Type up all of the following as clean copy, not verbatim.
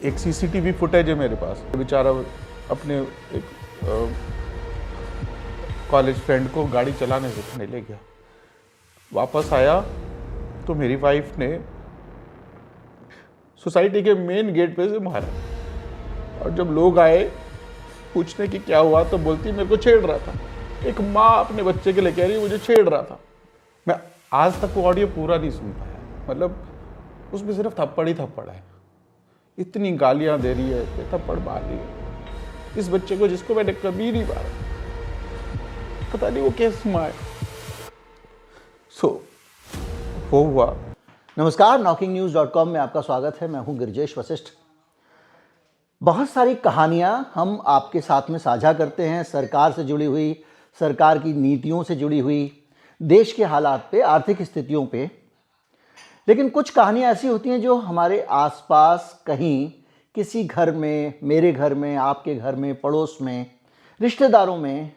एक CCTV footage है मेरे पास। बेचारा अपने एक कॉलेज फ्रेंड को गाड़ी चलाने सिखाने ले गया, वापस आया तो मेरी वाइफ ने सोसाइटी के मेन गेट पे से मारा। और जब लोग आए पूछने की क्या हुआ तो बोलती मेरे को छेड़ रहा था। एक माँ अपने बच्चे के लिए कह रही मुझे छेड़ रहा था। मैं आज तक वो ऑडियो पूरा नहीं सुन पाया, मतलब उसमें सिर्फ थप्पड़ ही थप्पड़ है। इतनी गालियां दे रही है, इतने थप्पड़ मार रही है इस बच्चे को जिसको मैंने कभी नहीं मारा। पता नहीं वो कैसे मार। वो हुआ। नमस्कार, knocking-news.com में आपका स्वागत है। मैं हूं गिरजेश वशिष्ठ। बहुत सारी कहानियां हम आपके साथ में साझा करते हैं, सरकार से जुड़ी हुई, सरकार की नीतियों से जुड़ी हुई, देश के हालात पे, आर्थिक स्थितियों पे। लेकिन कुछ कहानियां ऐसी होती हैं जो हमारे आसपास कहीं किसी घर में, मेरे घर में, आपके घर में, पड़ोस में, रिश्तेदारों में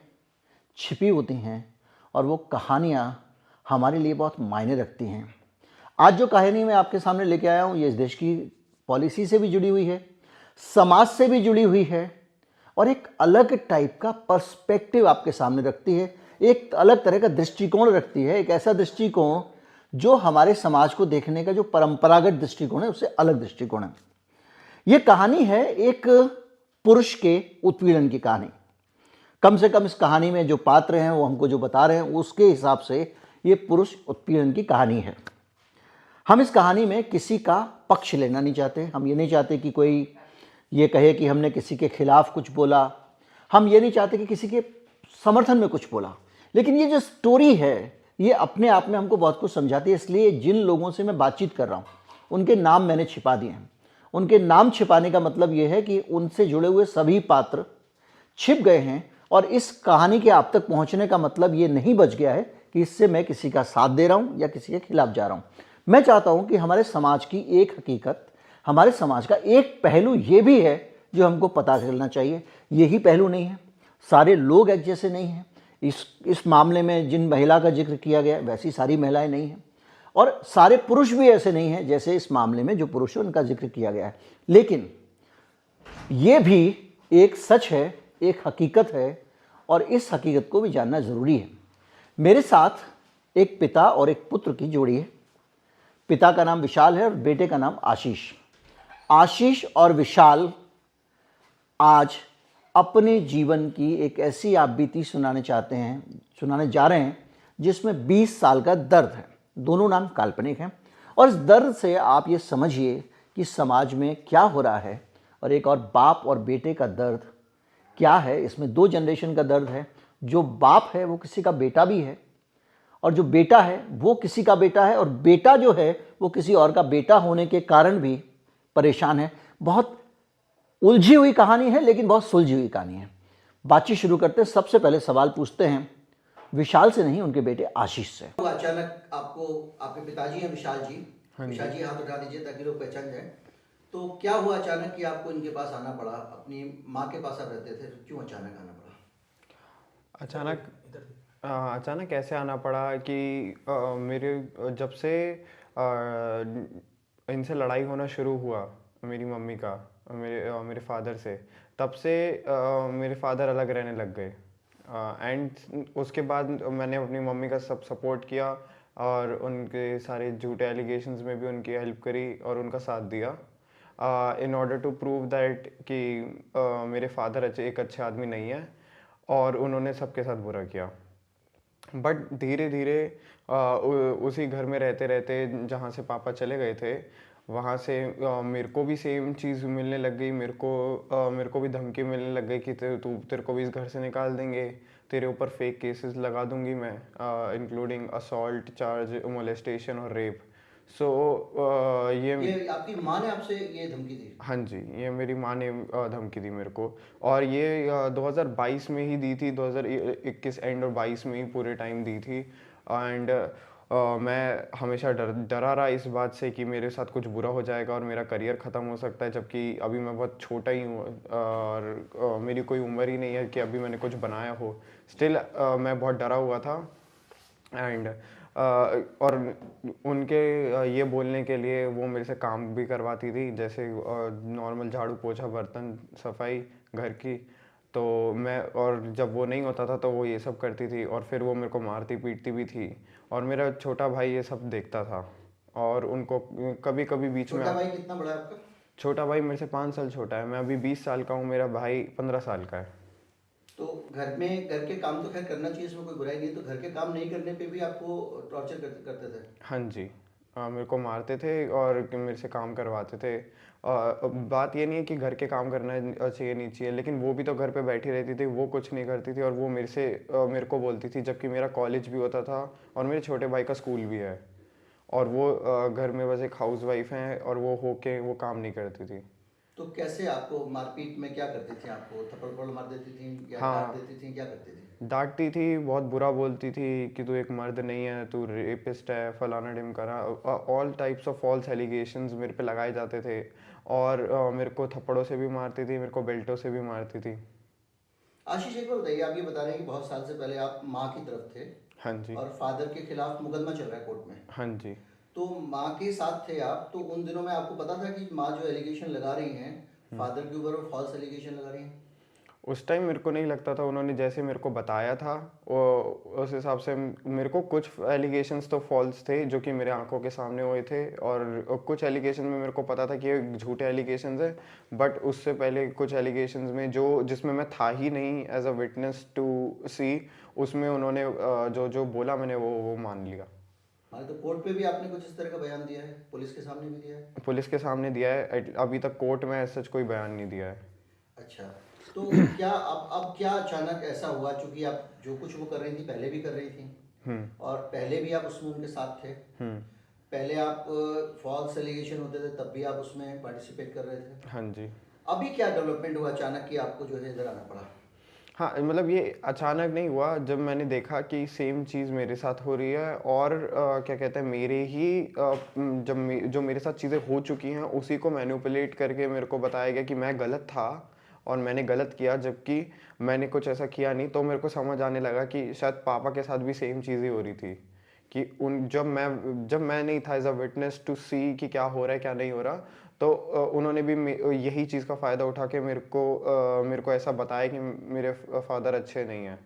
छिपी होती हैं और वो कहानियां हमारे लिए बहुत मायने रखती हैं। आज जो कहानी मैं आपके सामने लेके आया हूँ, ये इस देश की पॉलिसी से भी जुड़ी हुई है, समाज से भी जुड़ी हुई है और एक अलग टाइप का पर्सपेक्टिव आपके सामने रखती है, एक अलग तरह का दृष्टिकोण रखती है, एक ऐसा दृष्टिकोण जो हमारे समाज को देखने का जो परंपरागत दृष्टिकोण है उससे अलग दृष्टिकोण है। ये कहानी है एक पुरुष के उत्पीड़न की कहानी। कम से कम इस कहानी में जो पात्र हैं वो हमको जो बता रहे हैं उसके हिसाब से ये पुरुष उत्पीड़न की कहानी है। हम इस कहानी में किसी का पक्ष लेना नहीं चाहते। हम ये नहीं चाहते कि कोई ये कहे कि हमने किसी के खिलाफ कुछ बोला, हम ये नहीं चाहते कि किसी के समर्थन में कुछ बोला। लेकिन ये जो स्टोरी है ये अपने आप में हमको बहुत कुछ समझाती है। इसलिए जिन लोगों से मैं बातचीत कर रहा हूँ उनके नाम मैंने छिपा दिए हैं। उनके नाम छिपाने का मतलब ये है कि उनसे जुड़े हुए सभी पात्र छिप गए हैं और इस कहानी के आप तक पहुँचने का मतलब ये नहीं बच गया है कि इससे मैं किसी का साथ दे रहा हूँ या किसी के खिलाफ जा रहा हूँ। मैं चाहता हूं कि हमारे समाज की एक हकीकत, हमारे समाज का एक पहलू ये भी है जो हमको पता चलना चाहिए। यही पहलू नहीं है, सारे लोग एक जैसे नहीं हैं। इस मामले में जिन महिला का जिक्र किया गया वैसी सारी महिलाएं नहीं हैं और सारे पुरुष भी ऐसे नहीं हैं जैसे इस मामले में जो पुरुष है उनका जिक्र किया गया है। लेकिन ये भी एक सच है, एक हकीकत है और इस हकीकत को भी जानना ज़रूरी है। मेरे साथ एक पिता और एक पुत्र की जोड़ी है। पिता का नाम विशाल है और बेटे का नाम आशीष। आशीष और विशाल आज अपने जीवन की एक ऐसी आप बीती सुनाने जा रहे हैं जिसमें 20 साल का दर्द है। दोनों नाम काल्पनिक हैं और इस दर्द से आप ये समझिए कि समाज में क्या हो रहा है और एक और बाप और बेटे का दर्द क्या है। इसमें 2 जनरेशन का दर्द है। जो बाप है वो किसी का बेटा भी है और जो बेटा है वो किसी का बेटा है और बेटा जो है वो किसी और का बेटा होने के कारण भी परेशान है। बहुत उलझी हुई कहानी है लेकिन बहुत सुलझी हुई कहानी है। बातचीत शुरू करते हैं। सबसे पहले सवाल पूछते हैं विशाल से, नहीं उनके बेटे आशीष से। अचानक आपको, आपके पिताजी हैं विशाल जी, विशाल जी हाथ उठा दीजिए ताकि लोग पहचान जाए। तो क्या हुआ अचानक कि आपको इनके पास आना पड़ा? अपनी माँ के पास आप रहते थे, क्यों अचानक आना पड़ा? अचानक ऐसे आना पड़ा कि मेरे जब से इनसे लड़ाई होना शुरू हुआ मेरी मम्मी का मेरे फादर से, तब से मेरे फादर अलग रहने लग गए। एंड उसके बाद मैंने अपनी मम्मी का सब सपोर्ट किया और उनके सारे झूठे एलिगेशंस में भी उनकी हेल्प करी और उनका साथ दिया in order to prove that कि मेरे फादर एक अच्छे आदमी नहीं है और उन्होंने सबके साथ बुरा किया। बट धीरे धीरे उसी घर में रहते रहते जहाँ से पापा चले गए थे वहाँ से मेरे को भी सेम चीज़ मिलने लग गई। मेरे को भी धमकी मिलने लग गई कि तेरे को भी इस घर से निकाल देंगे, तेरे ऊपर फेक केसेस लगा दूंगी मैं, इंक्लूडिंग असॉल्ट चार्ज, मोलेस्टेशन और रेप। सो ये आपकी माँ ने आपसे ये धमकी दी? हाँ जी, ये मेरी माँ ने धमकी दी मेरे को और ये 2022 में ही दी थी, 2021 एंड और 22 में ही पूरे टाइम दी थी। एंड मैं हमेशा डरा रहा इस बात से कि मेरे साथ कुछ बुरा हो जाएगा और मेरा करियर ख़त्म हो सकता है, जबकि अभी मैं बहुत छोटा ही हूँ और मेरी कोई उम्र ही नहीं है कि अभी मैंने कुछ बनाया हो। स्टिल मैं बहुत डरा हुआ था। एंड और उनके ये बोलने के लिए वो मेरे से काम भी करवाती थी, जैसे नॉर्मल झाड़ू पोछा बर्तन सफाई घर की। तो मैं, और जब वो नहीं होता था तो वो ये सब करती थी, और फिर वो मेरे को मारती पीटती भी थी। और मेरा छोटा भाई ये सब देखता था, और उनको कभी कभी बीच में छोटा भाई कितना बड़ा है आपका? छोटा भाई मेरे से 5 साल छोटा है। मैं अभी 20 साल का हूँ, मेरा भाई 15 साल का है। तो घर में घर के काम तो खैर करना चाहिए, इसमें कोई बुराई नहीं है, तो घर के काम नहीं करने पे भी आपको टॉर्चर करते थे? हाँ जी। मेरे को मारते थे और मेरे से काम करवाते थे। बात ये नहीं है कि घर के काम करना चाहिए नहीं चाहिए, लेकिन वो भी तो घर पे बैठी रहती थी, वो कुछ नहीं करती थी, और वो मेरे को बोलती थी, जबकि मेरा कॉलेज भी होता था और मेरे छोटे भाई का स्कूल भी है, और वो घर में बस एक हाउस वाइफ हैं, और वो होके वो काम नहीं करती थी। तो कैसे आपको मारपीट में क्या करती थी? आपको थप्पड़ थप्पड़ मार देती थी या हाँ, डांट देती थी, क्या करती थी? डांटती थी, बहुत बुरा बोलती थी कि तू एक मर्द नहीं है, तू रेपिस्ट है, फलाना ढिमकाना, all types of false allegations मेरे पे लगाए जाते थे। और मेरे को थप्पड़ों से भी मारती थी, मेरे को बेल्टों से भी मारती थी। आशीष, एक बार बताइए, आप ये बता रहे हैं कि बहुत साल से पहले आप माँ की तरफ थे हाँ जी। और फादर के खिलाफ मुकदमा चल रहा है कोर्ट में, हाँ जी। तो माँ के साथ थे आप, तो उन दिनों में आपको पता था कि माँ जो एलिगेशन लगा रही हैं फादर के ऊपर, वो फॉल्स एलिगेशन लगा रही हैं? उस टाइम मेरे को नहीं लगता था, उन्होंने जैसे मेरे को बताया था वो उस हिसाब से मेरे को कुछ एलिगेशंस तो फॉल्स थे जो कि मेरे आंखों के सामने हुए थे, और कुछ एलिगेशन में मेरे को पता था कि ये झूठे एलिगेशंस है। बट उससे पहले कुछ एलिगेशंस में जिसमें मैं था ही नहीं एज अ विटनेस टू सी, उसमें उन्होंने जो जो बोला मैंने वो मान लिया। हाँ, तो कोर्ट पे भी आपने कुछ इस तरह का बयान दिया है, पुलिस के सामने भी दिया है? पुलिस के सामने दिया है, अभी तक कोर्ट में सच कोई बयान नहीं दिया है। अच्छा, तो क्या अब क्या अचानक ऐसा हुआ, चूंकि आप जो कुछ वो कर रही थी पहले भी कर रही थी और पहले भी आप उसमें उनके साथ थे, पहले आप फॉल्स एलिगेशन होते थे तब भी आप उसमें पार्टिसिपेट कर रहे थे, हाँ जी। अभी क्या डेवलपमेंट हुआ अचानक कि आपको जो है इधर आना पड़ा? हाँ, मतलब ये अचानक नहीं हुआ, जब मैंने देखा कि सेम चीज़ मेरे साथ हो रही है, और क्या कहते हैं, मेरे ही जो मेरे साथ चीज़ें हो चुकी हैं उसी को मैनिपुलेट करके मेरे को बताया गया कि मैं गलत था और मैंने गलत किया, जबकि मैंने कुछ ऐसा किया नहीं। तो मेरे को समझ आने लगा कि शायद पापा के साथ भी सेम चीज़ें हो रही थी, कि जब मैं नहीं था एज अ विटनेस टू सी कि क्या हो रहा है क्या नहीं हो रहा, तो उन्होंने भी यही चीज़ का फ़ायदा उठा के मेरे को ऐसा बताया कि मेरे फादर अच्छे नहीं हैं,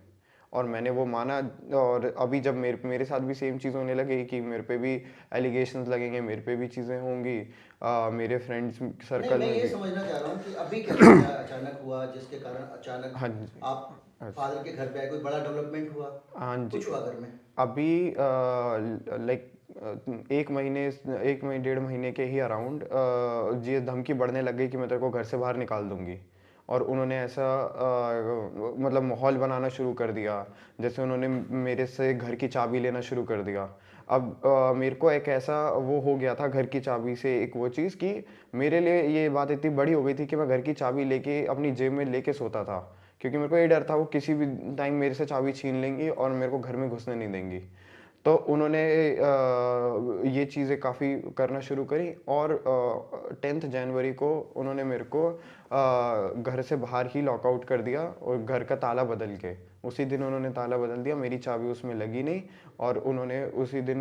और मैंने वो माना। और अभी जब मेरे साथ भी सेम चीज़ होने लगी कि मेरे पे भी एलिगेशंस लगेंगे, मेरे पे भी चीज़ें होंगी, मेरे फ्रेंड्स नहीं, सर्कल मैं में ये भी। समझना चाह रहा हूँ कि अभी कैसे क्या अचानक हुआ जिसके कारण अचानक हाँ जी। आप फादर के घर पे आए, कोई बड़ा डेवलपमेंट हुआ, हाँ जी। कुछ हुआ घर में? अभी लाइक 1 महीने 1 1.5 महीने के ही अराउंड ये धमकी बढ़ने लग गई कि मैं तेरे को घर से बाहर निकाल दूंगी, और उन्होंने ऐसा मतलब माहौल बनाना शुरू कर दिया, जैसे उन्होंने मेरे से घर की चाबी लेना शुरू कर दिया। अब मेरे को एक ऐसा वो हो गया था घर की चाबी से, एक वो चीज़ कि मेरे लिए ये बात इतनी बड़ी हो गई थी कि मैं घर की चाबी लेके अपनी जेब में लेके सोता था, क्योंकि मेरे को ये डर था वो किसी भी टाइम मेरे से चाबी छीन लेंगी और मेरे को घर में घुसने नहीं देंगी। तो उन्होंने ये चीज़ें काफ़ी करना शुरू करी, और 10 जनवरी को उन्होंने मेरे को घर से बाहर ही लॉकआउट कर दिया, और घर का ताला बदल के उसी दिन उन्होंने ताला बदल दिया, मेरी चाबी उसमें लगी नहीं, और उन्होंने उसी दिन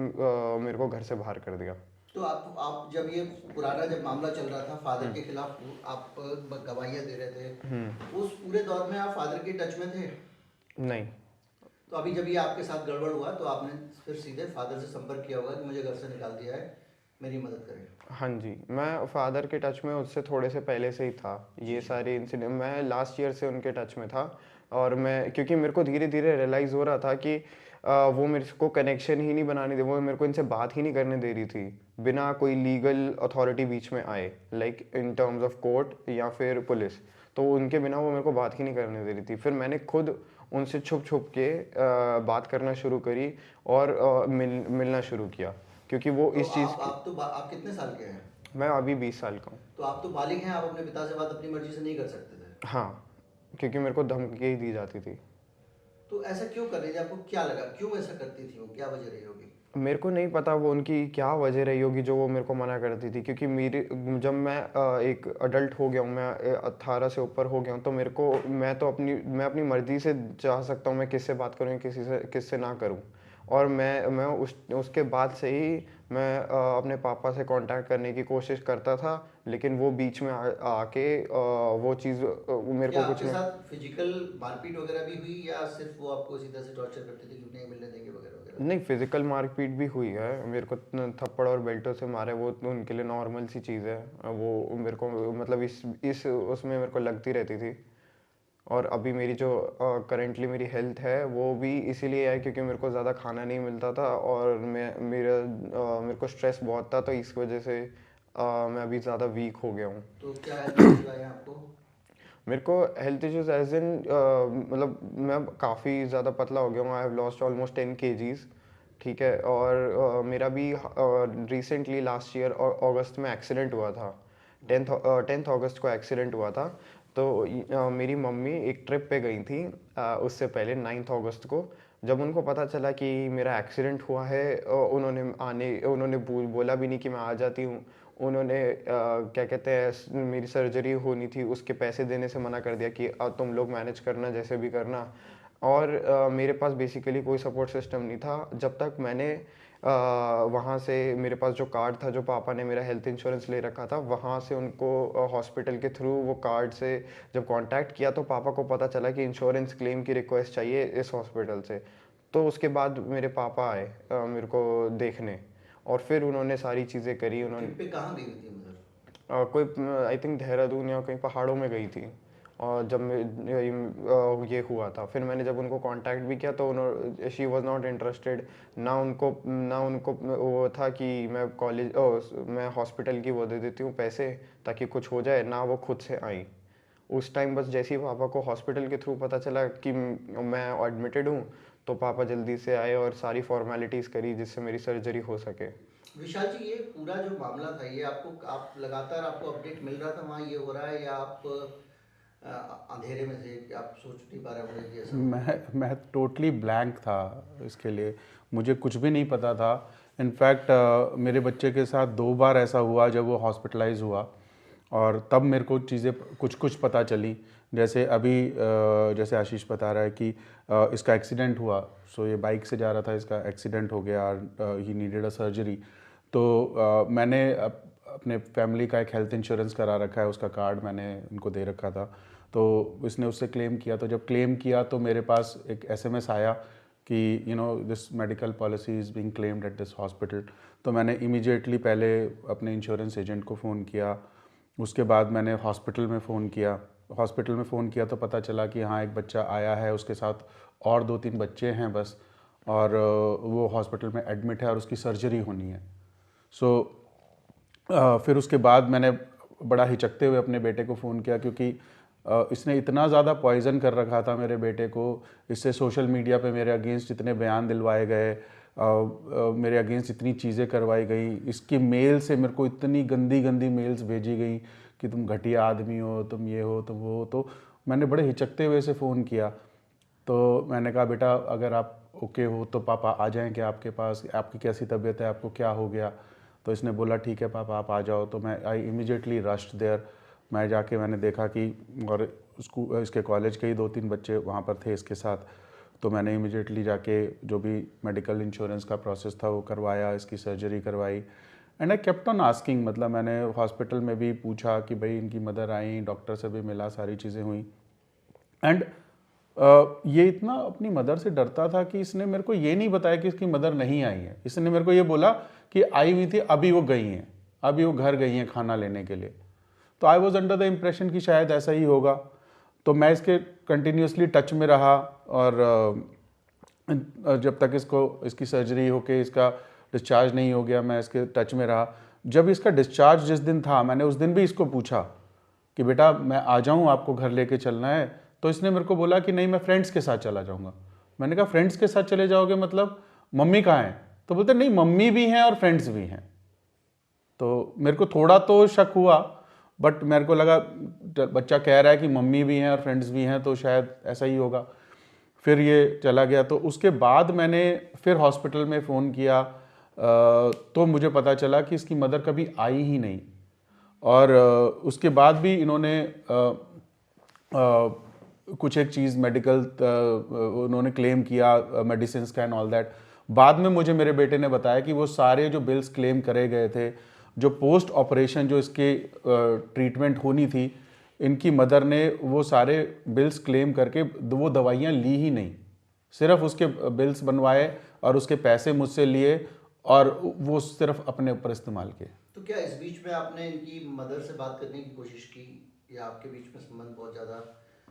मेरे को घर से बाहर कर दिया। तो आप जब ये पुराना जब मामला चल रहा था फादर के खिलाफ, आप गवाहियाँ दे रहे थे, उस पूरे दौर में आप फादर के टच में थे? नहीं। तो अभी जब ये आपके साथ गड़बड़ हुआ तो आपने फिर सीधे फादर से संपर्क किया होगा कि मुझे घर से निकाल दिया है, मेरी मदद करें? हाँ जी, मैं फादर के टच में उससे थोड़े से पहले से ही था। ये सारे इंसिडेंट मैं लास्ट ईयर से उनके टच में था, और मैं क्योंकि मेरे को धीरे धीरे रियलाइज़ हो रहा था कि वो मेरे को कनेक्शन ही नहीं बनाने दे, वो मेरे को इनसे बात ही नहीं करने दे रही थी बिना कोई लीगल अथॉरिटी बीच में आए, like in terms of court या फिर पुलिस। तो उनके बिना वो मेरे को बात ही नहीं करने दे रही थी। फिर मैंने खुद उनसे छुप छुप के बात करना शुरू करी, और मिलना शुरू किया, क्योंकि वो तो इस चीज़ आप कितने साल के हैं? मैं अभी 20 साल का हूँ। तो आप तो बालिग हैं, आप अपने पिता से बात अपनी मर्जी से नहीं कर सकते थे? हाँ, क्योंकि मेरे को धमकी ही दी जाती थी। तो ऐसा क्यों कर रही थी? आपको क्या लगा, क्यों ऐसा करती थी वो, क्या वजह रही होगी? मेरे को नहीं पता वो उनकी क्या वजह रही होगी जो वो मेरे को मना करती थी, क्योंकि जब मैं एक अडल्ट हो गया हूँ, मैं 18 से ऊपर हो गया हूँ, तो मैं अपनी मर्जी से चाह सकता हूँ मैं किससे बात करूँ, किससे ना करूँ। और मैं उसके बाद से ही मैं अपने पापा से कांटेक्ट करने की कोशिश करता था, लेकिन वो बीच में आके वो चीज़ मेरे क्या को कुछ आपके साथ फिजिकल मारपीट वगैरह भी हुई या सिर्फ वो आपको इसी तरह से टॉर्चर करते थे कि नहीं मिलने देंगे वगैरह वगैरह? नहीं, फिजिकल मारपीट भी हुई है। मेरे को थप्पड़ और बेल्टों से मारे, वो तो उनके लिए नॉर्मल सी चीज़ है। वो मेरे को मतलब इस उसमें मेरे को लगती रहती थी। और अभी मेरी जो करेंटली मेरी हेल्थ है वो भी इसीलिए है क्योंकि मेरे को ज़्यादा खाना नहीं मिलता था, और मेरे को स्ट्रेस बहुत था, तो इस वजह से मैं अभी ज़्यादा वीक हो गया हूँ। तो क्या हेल्थ इश्यूज आए हैं आपको? मेरे को हेल्थ इश्यूज एज इन मतलब मैं काफ़ी ज़्यादा पतला हो गया हूँ। I have lost almost 10 kgs। ठीक है, और मेरा भी रिसेंटली लास्ट ईयर अगस्त में एक्सीडेंट हुआ था। 10th अगस्त को एक्सीडेंट हुआ था। तो मेरी मम्मी एक ट्रिप पे गई थी उससे पहले 9th अगस्त को। जब उनको पता चला कि मेरा एक्सीडेंट हुआ है, उन्होंने बोला भी नहीं कि मैं आ जाती हूँ। उन्होंने क्या कहते हैं, मेरी सर्जरी होनी थी, उसके पैसे देने से मना कर दिया कि तुम लोग मैनेज करना जैसे भी करना। और मेरे पास बेसिकली कोई सपोर्ट सिस्टम नहीं था जब तक मैंने वहाँ से, मेरे पास जो कार्ड था जो पापा ने मेरा हेल्थ इंश्योरेंस ले रखा था, वहाँ से उनको हॉस्पिटल के थ्रू वो कार्ड से जब कांटेक्ट किया तो पापा को पता चला कि इंश्योरेंस क्लेम की रिक्वेस्ट चाहिए इस हॉस्पिटल से। तो उसके बाद मेरे पापा आए मेरे को देखने, और फिर उन्होंने सारी चीज़ें करी। उन्होंने ट्रिप पे कहाँ गई हुई थी मदर? कोई आई थिंक देहरादून या कहीं पहाड़ों में गई थी। और जब ये हुआ था, फिर मैंने जब उनको कांटेक्ट भी किया तो उन्होंने, शी वाज नॉट इंटरेस्टेड। ना उनको वो था कि मैं हॉस्पिटल की वो दे देती हूँ पैसे ताकि कुछ हो जाए, ना वो खुद से आई। उस टाइम बस जैसे ही पापा को हॉस्पिटल के थ्रू पता चला कि मैं एडमिटेड हूँ, तो पापा जल्दी से आए और सारी फॉर्मेलिटीज़ करी जिससे मेरी सर्जरी हो सके। विशाल जी, ये पूरा जो मामला था ये आप लगातार आपको अपडेट मिल रहा था वहाँ ये हो रहा है, या आप अंधेरे में थे कि आप सोच नहीं पा रहे होंगे कि ऐसा हो रहा है? मैं टोटली ब्लैंक था इसके लिए, मुझे कुछ भी नहीं पता था। इनफैक्ट मेरे बच्चे के साथ 2 बार ऐसा हुआ जब वो हॉस्पिटलाइज हुआ, और तब मेरे को चीज़ें कुछ पता चली। जैसे अभी जैसे आशीष बता रहा है कि इसका एक्सीडेंट हुआ, सो ये बाइक से जा रहा था, इसका एक्सीडेंट हो गया, ही नीडेड अ सर्जरी। तो मैंने अपने फैमिली का एक हेल्थ इंश्योरेंस करा रखा है, उसका कार्ड मैंने उनको दे रखा था। तो इसने उससे क्लेम किया, तो जब क्लेम किया तो मेरे पास एक SMS आया कि this medical policy is being claimed at this hospital. तो मैंने इमीडिएटली पहले अपने इंश्योरेंस एजेंट को फ़ोन किया, उसके बाद मैंने हॉस्पिटल में फ़ोन किया तो पता चला कि हाँ, एक बच्चा आया है, उसके साथ और 2-3 बच्चे हैं बस, और वो हॉस्पिटल में एडमिट है और उसकी सर्जरी होनी है। सो फिर उसके बाद मैंने बड़ा हिचकते हुए अपने बेटे को फ़ोन किया, क्योंकि इसने इतना ज़्यादा पॉइज़न कर रखा था मेरे बेटे को। इससे सोशल मीडिया पे मेरे अगेंस्ट इतने बयान दिलवाए गए, मेरे अगेंस्ट इतनी चीज़ें करवाई गई, इसकी मेल से मेरे को इतनी गंदी गंदी मेल्स भेजी गई कि तुम घटिया आदमी हो, तुम ये हो, तुम वो हो। तो मैंने बड़े हिचकते हुए से फ़ोन किया। तो मैंने कहा, बेटा अगर आप ओके हो तो पापा आ जाएं क्या आपके पास, आपकी कैसी तबीयत है, आपको क्या हो गया? तो इसने बोला ठीक है पापा आप आ जाओ। तो मैं आई इमीडिएटली रश्ड देयर। मैं जाके मैंने देखा कि, और इसके कॉलेज के ही 2-3 बच्चे वहाँ पर थे इसके साथ। तो मैंने इमीडिएटली जाके जो भी मेडिकल इंश्योरेंस का प्रोसेस था वो करवाया, इसकी सर्जरी करवाई। And I kept on asking, मतलब मैंने हॉस्पिटल में भी पूछा कि भाई इनकी मदर आई, डॉक्टर से भी मिला, सारी चीज़ें हुई। एंड ये इतना अपनी मदर से डरता था कि इसने मेरे को ये नहीं बताया कि इसकी मदर नहीं आई है। इसने मेरे को ये बोला कि आई हुई थी, अभी वो गई हैं, अभी वो घर गई हैं खाना लेने के लिए। तो I was under the impression कि शायद ऐसा ही होगा। तो मैं इसके कंटिन्यूसली टच में रहा, और जब तक इसकी सर्जरी होके इसका डिस्चार्ज नहीं हो गया मैं इसके टच में रहा। जब इसका डिस्चार्ज जिस दिन था, मैंने उस दिन भी इसको पूछा कि बेटा मैं आ जाऊँ, आपको घर लेके चलना है? तो इसने मेरे को बोला कि नहीं, मैं फ्रेंड्स के साथ चला जाऊँगा। मैंने कहा फ्रेंड्स के साथ चले जाओगे, मतलब मम्मी कहाँ हैं? तो बोलते नहीं, मम्मी भी हैं और फ्रेंड्स भी हैं। तो मेरे को थोड़ा तो शक हुआ, बट मेरे को लगा बच्चा कह रहा है कि मम्मी भी हैं और फ्रेंड्स भी हैं तो शायद ऐसा ही होगा। फिर ये चला गया। तो उसके बाद मैंने फिर हॉस्पिटल में फ़ोन किया, तो मुझे पता चला कि इसकी मदर कभी आई ही नहीं। और उसके बाद भी इन्होंने कुछ एक चीज़ मेडिकल उन्होंने क्लेम किया, मेडिसिन का एंड ऑल दैट, बाद में मुझे मेरे बेटे ने बताया कि वो सारे जो बिल्स क्लेम करे गए थे, जो पोस्ट ऑपरेशन जो इसके ट्रीटमेंट होनी थी, इनकी मदर ने वो सारे बिल्स क्लेम करके वो दवाइयाँ ली ही नहीं, सिर्फ उसके बिल्स बनवाए और उसके पैसे मुझसे लिए और वो सिर्फ अपने ऊपर इस्तेमाल किए। तो क्या इस बीच में आपने इनकी मदर से बात करने की कोशिश की या आपके बीच में संबंध बहुत ज़्यादा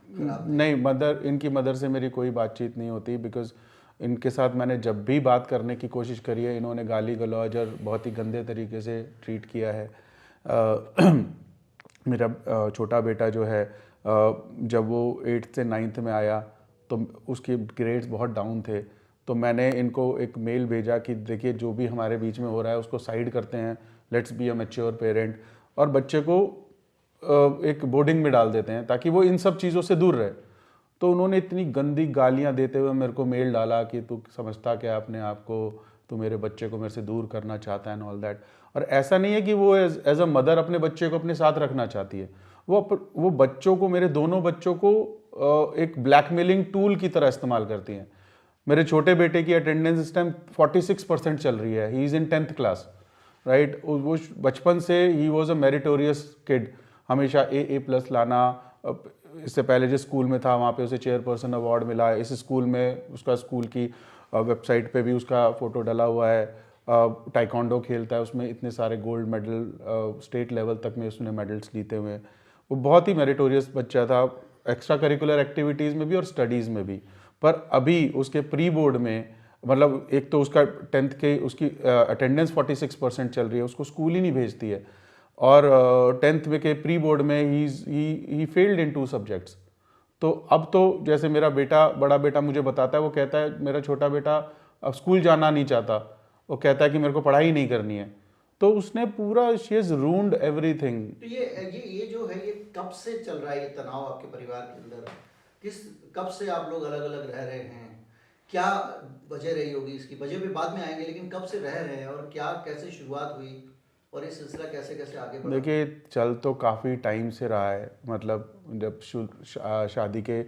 खराब थे? नहीं, इनकी मदर से मेरी कोई बातचीत नहीं होती, बिकॉज इनके साथ मैंने जब भी बात करने की कोशिश करी है, इन्होंने गाली गलौज और बहुत ही गंदे तरीके से ट्रीट किया है। मेरा छोटा बेटा जो है, जब वो 8th से 9th में आया तो उसके ग्रेड्स बहुत डाउन थे, तो मैंने इनको एक मेल भेजा कि देखिए जो भी हमारे बीच में हो रहा है उसको साइड करते हैं, let's be a mature parent, और बच्चे को एक बोर्डिंग में डाल देते हैं ताकि वो इन सब चीज़ों से दूर रहे। तो उन्होंने इतनी गंदी गालियां देते हुए मेरे को मेल डाला कि तू समझता क्या अपने आप को, तू मेरे बच्चे को मेरे से दूर करना चाहता है एंड ऑल दैट। और ऐसा नहीं है कि वो एज अ मदर अपने बच्चे को अपने साथ रखना चाहती है, वो बच्चों को, मेरे दोनों बच्चों को एक ब्लैकमेलिंग टूल की तरह इस्तेमाल करती हैं। मेरे छोटे बेटे की अटेंडेंस इस टाइम 46% चल रही है, he is in 10th class, right. वो बचपन से he was a meritorious kid, हमेशा A+ लाना। इससे पहले जिस स्कूल में था वहाँ पे उसे चेयरपर्सन अवार्ड मिला। इस स्कूल में उसका स्कूल की वेबसाइट पे भी उसका फ़ोटो डला हुआ है। टाइकोंडो खेलता है, उसमें इतने सारे गोल्ड मेडल, स्टेट लेवल तक में उसने मेडल्स जीते हुए। वो बहुत ही मेरिटोरियस बच्चा था, एक्स्ट्रा करिकुलर एक्टिविटीज़ में भी और स्टडीज़ में भी। पर अभी उसके प्री बोर्ड में, मतलब एक तो उसका 10th के उसकी अटेंडेंस 46% चल रही है, उसको स्कूल ही नहीं भेजती है, और 10th में के प्री बोर्ड में ही फेल्ड इन 2 सब्जेक्ट्स। तो अब तो जैसे मेरा बेटा, बड़ा बेटा मुझे बताता है, वो कहता है मेरा छोटा बेटा अब स्कूल जाना नहीं चाहता, वो कहता है कि मेरे को पढ़ाई नहीं करनी है। तो उसने पूरा, शी हैज रून्ड एवरीथिंग। तो ये जो है, ये कब से चल रहा है ये तनाव आपके परिवार के अंदर? कब से आप लोग अलग अलग रह रहे हैं? क्या वजह रही होगी इसकी? वजह पे बाद में आएंगे, लेकिन कब से रह रहे हैं और क्या, कैसे शुरुआत हुई और ये सिलसिला कैसे कैसे आगे बढ़ा? देखिए, चल तो काफ़ी टाइम से रहा है, मतलब जब शादी के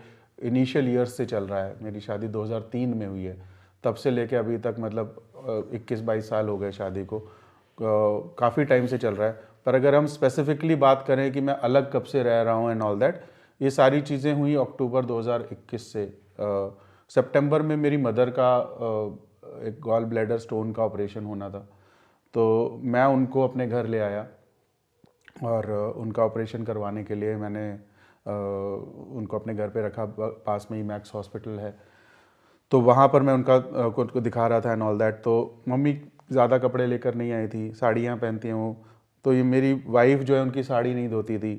इनिशियल ईयर्स से चल रहा है। मेरी शादी 2003 में हुई है, तब से लेके अभी तक मतलब 21-22 साल हो गए शादी को। काफ़ी टाइम से चल रहा है। पर अगर हम स्पेसिफिकली बात करें कि मैं अलग कब से रह रहा हूँ एंड ऑल दैट, ये सारी चीज़ें हुई अक्टूबर 2021 से। सितंबर में मेरी मदर का एक गॉल ब्लैडर स्टोन का ऑपरेशन होना था, तो मैं उनको अपने घर ले आया और उनका ऑपरेशन करवाने के लिए मैंने उनको अपने घर पे रखा। पास में ही मैक्स हॉस्पिटल है, तो वहाँ पर मैं उनको दिखा रहा था एंड ऑल दैट। तो मम्मी ज़्यादा कपड़े लेकर नहीं आई थी, साड़ियाँ पहनती हैं वो। तो ये मेरी वाइफ जो है, उनकी साड़ी नहीं धोती थी,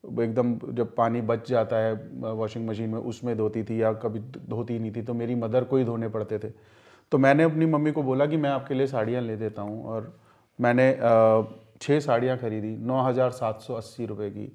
एकदम जब पानी बच जाता है वॉशिंग मशीन में उसमें धोती थी, या कभी धोती नहीं थी, तो मेरी मदर को ही धोने पड़ते थे। तो मैंने अपनी मम्मी को बोला कि मैं आपके लिए साड़ियाँ ले देता हूँ, और मैंने 6 साड़ियाँ खरीदी 9,780 रुपये की।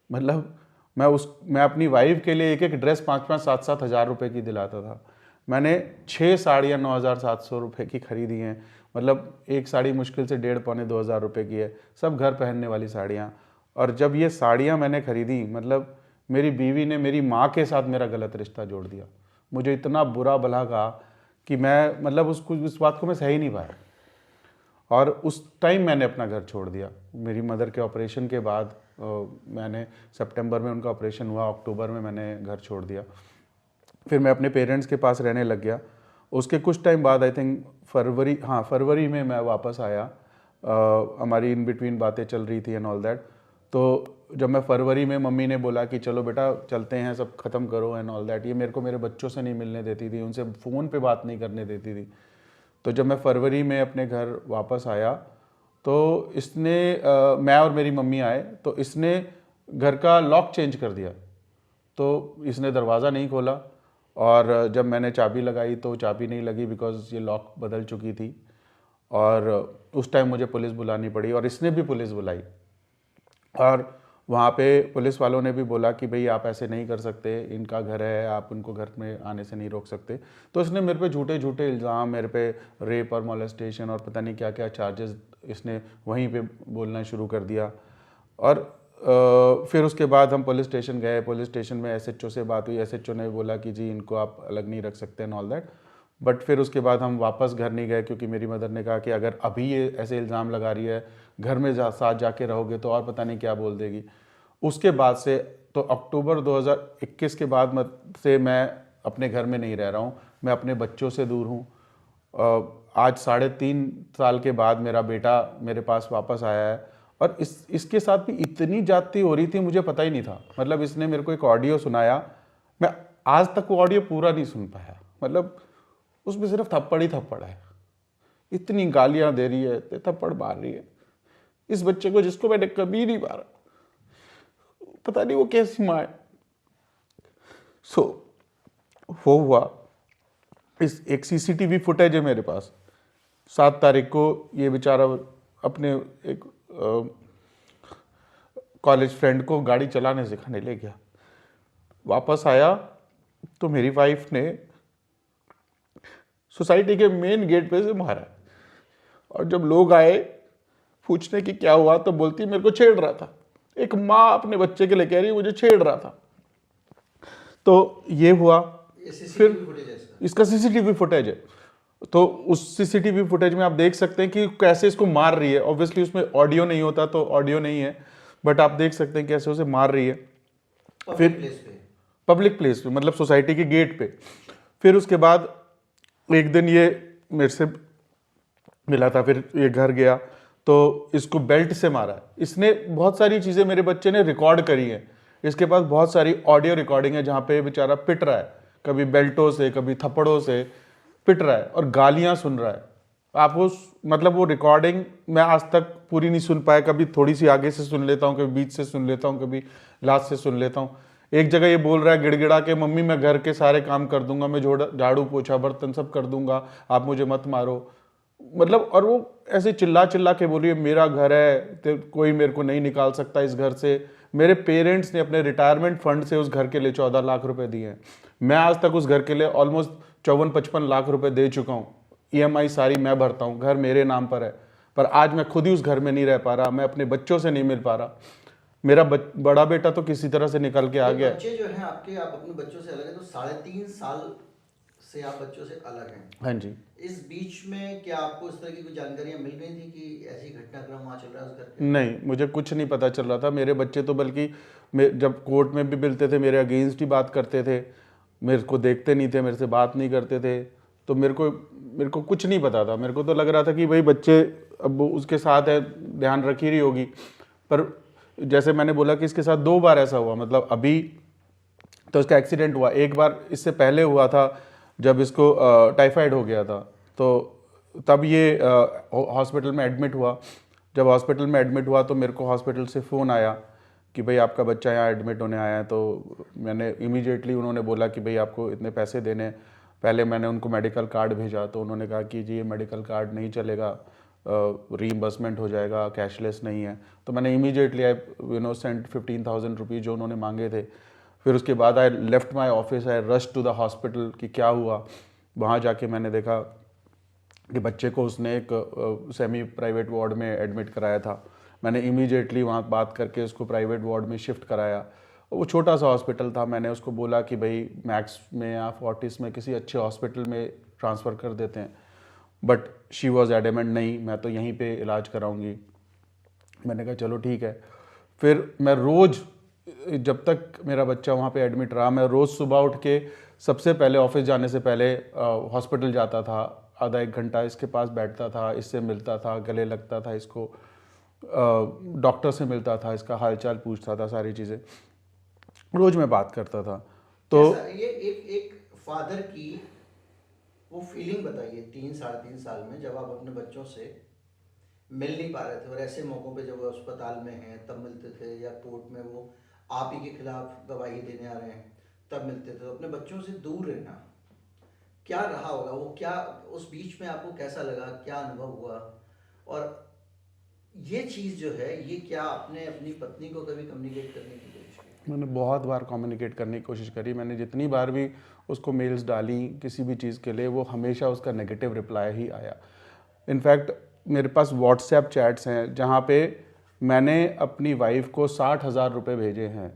मतलब मैं अपनी वाइफ के लिए एक एक ड्रेस 5-5, 7-7 हज़ार रुपये की दिलाता था। मैंने 6 साड़ियाँ 9,700 रुपये की खरीदी हैं। मतलब एक साड़ी मुश्किल से 1,500-2 हज़ार रुपये की है, सब घर पहनने वाली साड़ियाँ। और जब ये साड़ियाँ मैंने खरीदी, मतलब मेरी बीवी ने मेरी माँ के साथ मेरा गलत रिश्ता जोड़ दिया। मुझे इतना बुरा भला कहा कि मैं, मतलब उस बात को मैं सह ही नहीं पाया, और उस टाइम मैंने अपना घर छोड़ दिया। मेरी मदर के ऑपरेशन के बाद मैंने, सितंबर में उनका ऑपरेशन हुआ, अक्टूबर में मैंने घर छोड़ दिया। फिर मैं अपने पेरेंट्स के पास रहने लग गया। उसके कुछ टाइम बाद, आई थिंक फरवरी में मैं वापस आया। हमारी इन बिटवीन बातें चल रही थी एंड ऑल दैट। तो जब मैं फरवरी में, मम्मी ने बोला कि चलो बेटा चलते हैं, सब ख़त्म करो एंड ऑल दैट। ये मेरे को मेरे बच्चों से नहीं मिलने देती थी, उनसे फ़ोन पे बात नहीं करने देती थी। तो जब मैं फरवरी में अपने घर वापस आया, तो इसने मैं और मेरी मम्मी आए, तो इसने घर का लॉक चेंज कर दिया। तो इसने दरवाज़ा नहीं खोला, और जब मैंने चाबी लगाई तो चाबी नहीं लगी, बिकॉज़ ये लॉक बदल चुकी थी। और उस टाइम मुझे पुलिस बुलानी पड़ी, और इसने भी पुलिस बुलाई। और वहाँ पे पुलिस वालों ने भी बोला कि भाई आप ऐसे नहीं कर सकते, इनका घर है, आप उनको घर में आने से नहीं रोक सकते। तो इसने मेरे पे झूठे झूठे इल्ज़ाम, मेरे पे रेप और मोलेस्टेशन और पता नहीं क्या क्या चार्जेस इसने वहीं पे बोलना शुरू कर दिया। और फिर उसके बाद हम पुलिस स्टेशन गए। पुलिस स्टेशन में SHO से बात हुई। SHO ने बोला कि जी इनको आप अलग नहीं रख सकते एंड ऑल दैट। बट फिर उसके बाद हम वापस घर नहीं गए, क्योंकि मेरी मदर ने कहा कि अगर अभी ये ऐसे इल्ज़ाम लगा रही है, घर में साथ जाके रहोगे तो और पता नहीं क्या बोल देगी। उसके बाद से तो अक्टूबर 2021 के बाद से मैं अपने घर में नहीं रह रहा हूँ, मैं अपने बच्चों से दूर हूँ। आज 3.5 साल के बाद मेरा बेटा मेरे पास वापस आया है, और इसके साथ भी इतनी जाती हो रही थी, मुझे पता ही नहीं था। मतलब इसने मेरे को एक ऑडियो सुनाया, मैं आज तक वो ऑडियो पूरा नहीं सुन पाया। मतलब उसमें सिर्फ थप्पड़ ही थप्पड़ है, इतनी गालियां दे रही है, इतने थप्पड़ मार रही है इस बच्चे को, जिसको मैंने कभी नहीं मारा। पता नहीं वो कैसी माँ है। वो हुआ, इस एक सीसीटीवी फुटेज है मेरे पास। 7 तारीख को ये बेचारा अपने एक कॉलेज फ्रेंड को गाड़ी चलाने सिखाने ले गया, वापस आया तो मेरी वाइफ ने सोसाइटी के मेन गेट पे से मारा। और जब लोग आए पूछने की क्या हुआ तो बोलती मेरे को छेड़ रहा था। एक माँ अपने बच्चे के लिए कह रही है मुझे छेड़ रहा था। तो ये हुआ। फिर इसका सीसीटीवी फुटेज है, तो उस सीसीटीवी फुटेज में आप देख सकते हैं कि कैसे इसको मार रही है। ऑब्वियसली उसमें ऑडियो नहीं होता तो ऑडियो नहीं है, बट आप देख सकते हैं कैसे उसे मार रही है। फिर पब्लिक प्लेस पे, मतलब सोसाइटी के गेट पे। फिर उसके बाद एक दिन ये मेरे से मिला था, फिर ये घर गया तो इसको बेल्ट से मारा। इसने बहुत सारी चीज़ें मेरे बच्चे ने रिकॉर्ड करी हैं। इसके पास बहुत सारी ऑडियो रिकॉर्डिंग है जहाँ पे बेचारा पिट रहा है, कभी बेल्टों से कभी थप्पड़ों से पिट रहा है और गालियाँ सुन रहा है। आप मतलब वो रिकॉर्डिंग मैं आज तक पूरी नहीं सुन पाया। कभी थोड़ी सी आगे से सुन लेता हूँ, कभी बीच से सुन लेता हूँ, कभी लास्ट से सुन लेता हूँ। एक जगह ये बोल रहा है गिड़गिड़ा के, मम्मी मैं घर के सारे काम कर दूंगा, मैं झाड़ू पोछा बर्तन सब कर दूंगा, आप मुझे मत मारो। मतलब और वो ऐसे चिल्ला चिल्ला के बोल रही है मेरा घर है, तो कोई मेरे को नहीं निकाल सकता इस घर से। मेरे पेरेंट्स ने अपने रिटायरमेंट फंड से उस घर के लिए 14 लाख रुपए दिए हैं। मैं आज तक उस घर के लिए ऑलमोस्ट 54-55 लाख रुपए दे चुका हूँ। EMI सारी मैं भरता हूँ, घर मेरे नाम पर है, पर आज मैं खुद ही उस घर में नहीं रह पा रहा, मैं अपने बच्चों से नहीं मिल पा रहा। मेरा बड़ा बेटा तो किसी तरह से निकल के आ गया। बच्चे जो हैं आपके, आप अपने बच्चों से अलग हैं, तो 3.5 साल से आप बच्चों से अलग हैं। हाँ जी। इस बीच में क्या आपको इस तरह की कुछ जानकारियां मिल गई थी कि ऐसी घटनाक्रम वहाँ चल रहा है उस घर के? नहीं, मुझे कुछ नहीं पता चल रहा था। मेरे बच्चे तो बल्कि जब कोर्ट में भी मिलते थे मेरे अगेंस्ट ही बात करते थे, मेरे को देखते नहीं थे, मेरे से बात नहीं करते थे। तो मेरे को कुछ नहीं पता था। मेरे को तो लग रहा था कि भाई बच्चे अब उसके साथ है, ध्यान रख ही रही होगी। पर जैसे मैंने बोला कि इसके साथ 2 बार ऐसा हुआ। मतलब अभी तो इसका एक्सीडेंट हुआ, एक बार इससे पहले हुआ था जब इसको टाइफाइड हो गया था, तो तब ये हॉस्पिटल में एडमिट हुआ। जब हॉस्पिटल में एडमिट हुआ तो मेरे को हॉस्पिटल से फ़ोन आया कि भाई आपका बच्चा यहाँ एडमिट होने आया है। तो मैंने इमीडिएटली, उन्होंने बोला कि भाई आपको इतने पैसे देने। पहले मैंने उनको मेडिकल कार्ड भेजा तो उन्होंने कहा कि जी ये मेडिकल कार्ड नहीं चलेगा, रीइंबर्समेंट हो जाएगा, कैशलेस नहीं है। तो मैंने इमीडिएटली सेंट 15,000 रुपीज़ जो उन्होंने मांगे थे। फिर उसके बाद I left my office, I rush to the hospital कि क्या हुआ। वहाँ जाके मैंने देखा कि बच्चे को उसने एक सेमी प्राइवेट वार्ड में एडमिट कराया था। मैंने इमीडिएटली वहाँ बात करके उसको प्राइवेट वार्ड में शिफ्ट कराया। वो छोटा सा हॉस्पिटल था। मैंने उसको बोला कि भाई मैक्स में या फोर्टिस में किसी अच्छे हॉस्पिटल में ट्रांसफ़र कर देते हैं, बट शी वॉज एडमेंट नहीं, मैं तो यहीं पे इलाज कराऊंगी। मैंने कहा चलो ठीक है। फिर मैं रोज़, जब तक मेरा बच्चा वहाँ पे एडमिट रहा, मैं रोज़ सुबह उठ के सबसे पहले ऑफिस जाने से पहले हॉस्पिटल जाता था, आधा 1 घंटा इसके पास बैठता था, इससे मिलता था, गले लगता था इसको, डॉक्टर से मिलता था, इसका हालचाल पूछता था, सारी चीज़ें रोज़ मैं बात करता था। तो ये एक फादर की वो फीलिंग बताइए 3-3.5 साल में, जब आप अपने बच्चों से मिल नहीं पा रहे थे, और ऐसे मौक़ों पे जब वो अस्पताल में हैं तब मिलते थे, या कोर्ट में वो आप ही के खिलाफ गवाही देने आ रहे हैं तब मिलते थे। तो अपने बच्चों से दूर रहना क्या रहा होगा, वो क्या उस बीच में आपको कैसा लगा, क्या अनुभव हुआ? और ये चीज़ जो है, ये क्या आपने अपनी पत्नी को कभी कम्युनिकेट करने की कोशिश की? मैंने बहुत बार कम्युनिकेट करने की कोशिश करी। मैंने जितनी बार भी उसको मेल्स डाली किसी भी चीज़ के लिए, वो हमेशा उसका नेगेटिव रिप्लाई ही आया। इनफैक्ट मेरे पास व्हाट्सएप चैट्स हैं जहाँ पे मैंने अपनी वाइफ को 60,000 रुपये भेजे हैं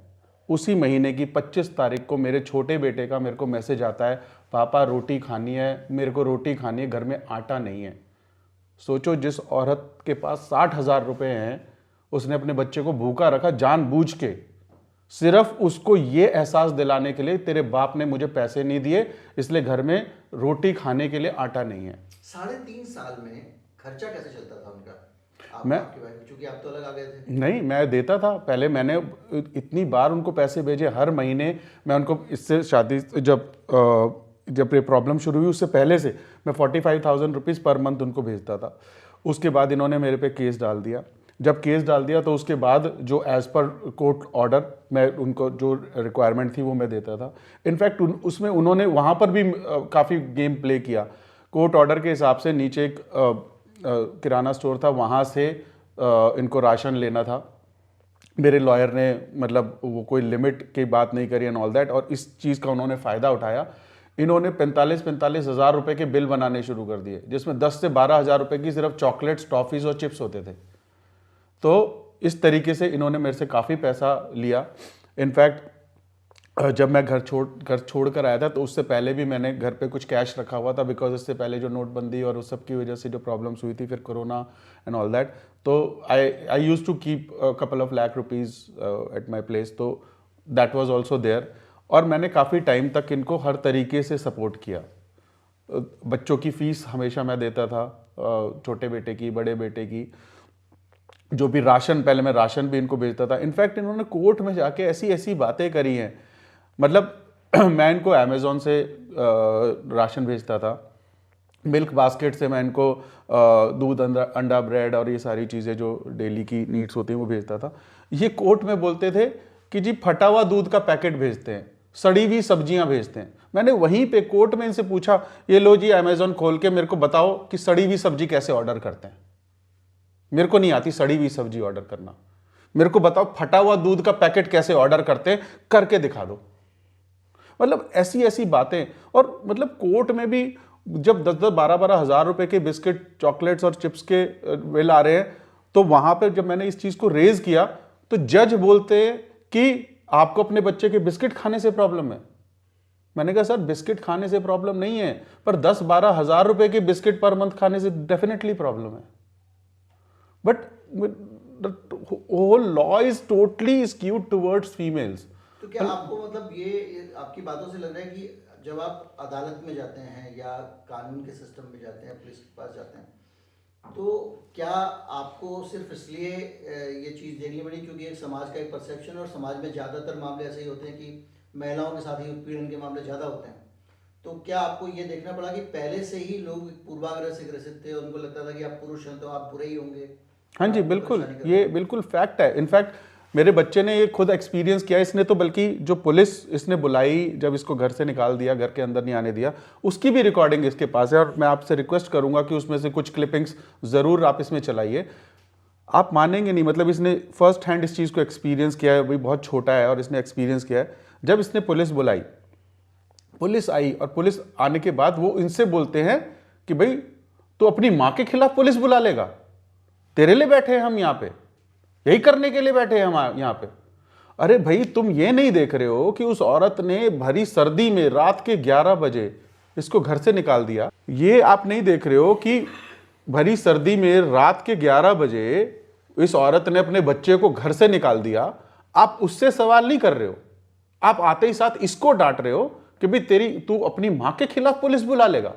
उसी महीने की 25 तारीख को मेरे छोटे बेटे का मेरे को मैसेज आता है, पापा रोटी खानी है, मेरे को रोटी खानी है, घर में आटा नहीं है। सोचो, जिस औरत के पास 60,000 रुपए हैं, उसने अपने बच्चे को भूखा रखा जानबूझ के, सिर्फ उसको ये एहसास दिलाने के लिए तेरे बाप ने मुझे पैसे नहीं दिए, इसलिए घर में रोटी खाने के लिए आटा नहीं है। 3.5 साल में खर्चा कैसे चलता था उनका? क्योंकि आप तो अलग आ गए थे। नहीं, मैं देता था। पहले मैंने इतनी बार उनको पैसे भेजे, हर महीने मैं उनको, इससे शादी जब ये प्रॉब्लम शुरू हुई उससे पहले से मैं 45,000 रुपीज़ पर मंथ उनको भेजता था। उसके बाद इन्होंने मेरे पे केस डाल दिया। जब केस डाल दिया तो उसके बाद जो एज़ पर कोर्ट ऑर्डर मैं उनको जो रिक्वायरमेंट थी वो मैं देता था। इनफैक्ट उसमें उन्होंने वहाँ पर भी काफ़ी गेम प्ले किया। कोर्ट ऑर्डर के हिसाब से नीचे एक किराना स्टोर था, वहाँ से इनको राशन लेना था। मेरे लॉयर ने मतलब वो कोई लिमिट की बात नहीं करी एंड ऑल दैट, और इस चीज़ का उन्होंने फ़ायदा उठाया। इन्होंने 45 हज़ार रुपये के बिल बनाने शुरू कर दिए, जिसमें 10 से 12 हज़ार रुपये की सिर्फ चॉकलेट्स, टॉफ़ीज़ और चिप्स होते थे। तो इस तरीके से इन्होंने मेरे से काफ़ी पैसा लिया। इनफैक्ट जब मैं घर छोड़ कर आया था तो उससे पहले भी मैंने घर पे कुछ कैश रखा हुआ था, बिकॉज इससे पहले जो नोटबंदी और उस सब की वजह से जो प्रॉब्लम्स हुई थी, फिर कोरोना एंड ऑल दैट, तो I use to keep couple of lakh rupees at my place. तो दैट वाज आल्सो देयर। और मैंने काफ़ी टाइम तक इनको हर तरीके से सपोर्ट किया। बच्चों की फ़ीस हमेशा मैं देता था, छोटे बेटे की, बड़े बेटे की, जो भी राशन, पहले मैं राशन भी इनको भेजता था। इनफैक्ट इन्होंने कोर्ट में जाके ऐसी ऐसी बातें करी हैं, मतलब मैं इनको अमेज़ॉन से राशन भेजता था, मिल्क बास्केट से मैं इनको दूध, अंडा, ब्रेड और ये सारी चीज़ें जो डेली की नीड्स होती हैं वो भेजता था। ये कोर्ट में बोलते थे कि जी फटा हुआ दूध का पैकेट भेजते हैं, सड़ी हुई सब्जियां भेजते हैं। मैंने वहीं पे कोर्ट में इनसे पूछा, ये लो जी अमेज़ॉन खोल के मेरे को बताओ कि सड़ी हुई सब्जी कैसे ऑर्डर करते हैं। मेरे को नहीं आती सड़ी हुई सब्जी ऑर्डर करना, मेरे को बताओ फटा हुआ दूध का पैकेट कैसे ऑर्डर करते हैं, करके दिखा दो। मतलब ऐसी ऐसी बातें। और मतलब कोर्ट में भी जब 10-10, 12-12 हज़ार रुपए के बिस्किट, चॉकलेट्स और चिप्स के बिल आ रहे हैं, तो वहां पर जब मैंने इस चीज को रेज किया तो जज बोलते कि आपको अपने बच्चे के बिस्किट खाने से प्रॉब्लम है। मैंने कहा सर बिस्किट खाने से प्रॉब्लम नहीं है, पर 10-12 हज़ार रुपए के बिस्किट पर मंथ खाने से डेफिनेटली प्रॉब्लम है। But whole law is totally skewed towards females. तो क्या आपको मतलब ये आपकी बातों से लग रहा है कि जब आप अदालत में जाते हैं या कानून के सिस्टम में जाते हैं, पुलिस के पास जाते हैं, तो क्या आपको सिर्फ इसलिए ये चीज़ देखनी पड़ी क्योंकि एक समाज का एक परसेप्शन, और समाज में ज़्यादातर मामले ऐसे ही होते हैं कि महिलाओं के साथ ही उत्पीड़न के मामले ज़्यादा होते हैं, तो क्या आपको ये देखना पड़ा कि पहले से ही लोग पूर्वाग्रह से ग्रसित थे, उनको लगता था कि आप पुरुष हैं तो आप बुरे ही होंगे? हाँ जी, बिल्कुल, ये बिल्कुल फैक्ट है। इनफैक्ट मेरे बच्चे ने ये खुद एक्सपीरियंस किया। इसने तो बल्कि जो पुलिस इसने बुलाई जब इसको घर से निकाल दिया, घर के अंदर नहीं आने दिया, उसकी भी रिकॉर्डिंग इसके पास है। और मैं आपसे रिक्वेस्ट करूंगा कि उसमें से कुछ क्लिपिंग्स ज़रूर आप इसमें चलाइए। आप मानेंगे नहीं, मतलब इसने फर्स्ट हैंड इस चीज़ को एक्सपीरियंस किया है। वही बहुत छोटा है और इसने एक्सपीरियंस किया है। जब इसने पुलिस बुलाई, पुलिस आई, और पुलिस आने के बाद वो इनसे बोलते हैं कि भाई तो अपनी माँ के खिलाफ पुलिस बुला लेगा, तेरे लिए बैठे हैं हम यहाँ पे, यही करने के लिए बैठे हैं हम यहाँ पे। अरे भाई तुम ये नहीं देख रहे हो कि उस औरत ने भरी सर्दी में रात के 11 बजे इसको घर से निकाल दिया। ये आप नहीं देख रहे हो कि भरी सर्दी में रात के 11 बजे इस औरत ने अपने बच्चे को घर से निकाल दिया। आप उससे सवाल नहीं कर रहे हो, आप आते ही साथ इसको डांट रहे हो कि भाई तू अपनी माँ के खिलाफ पुलिस बुला लेगा,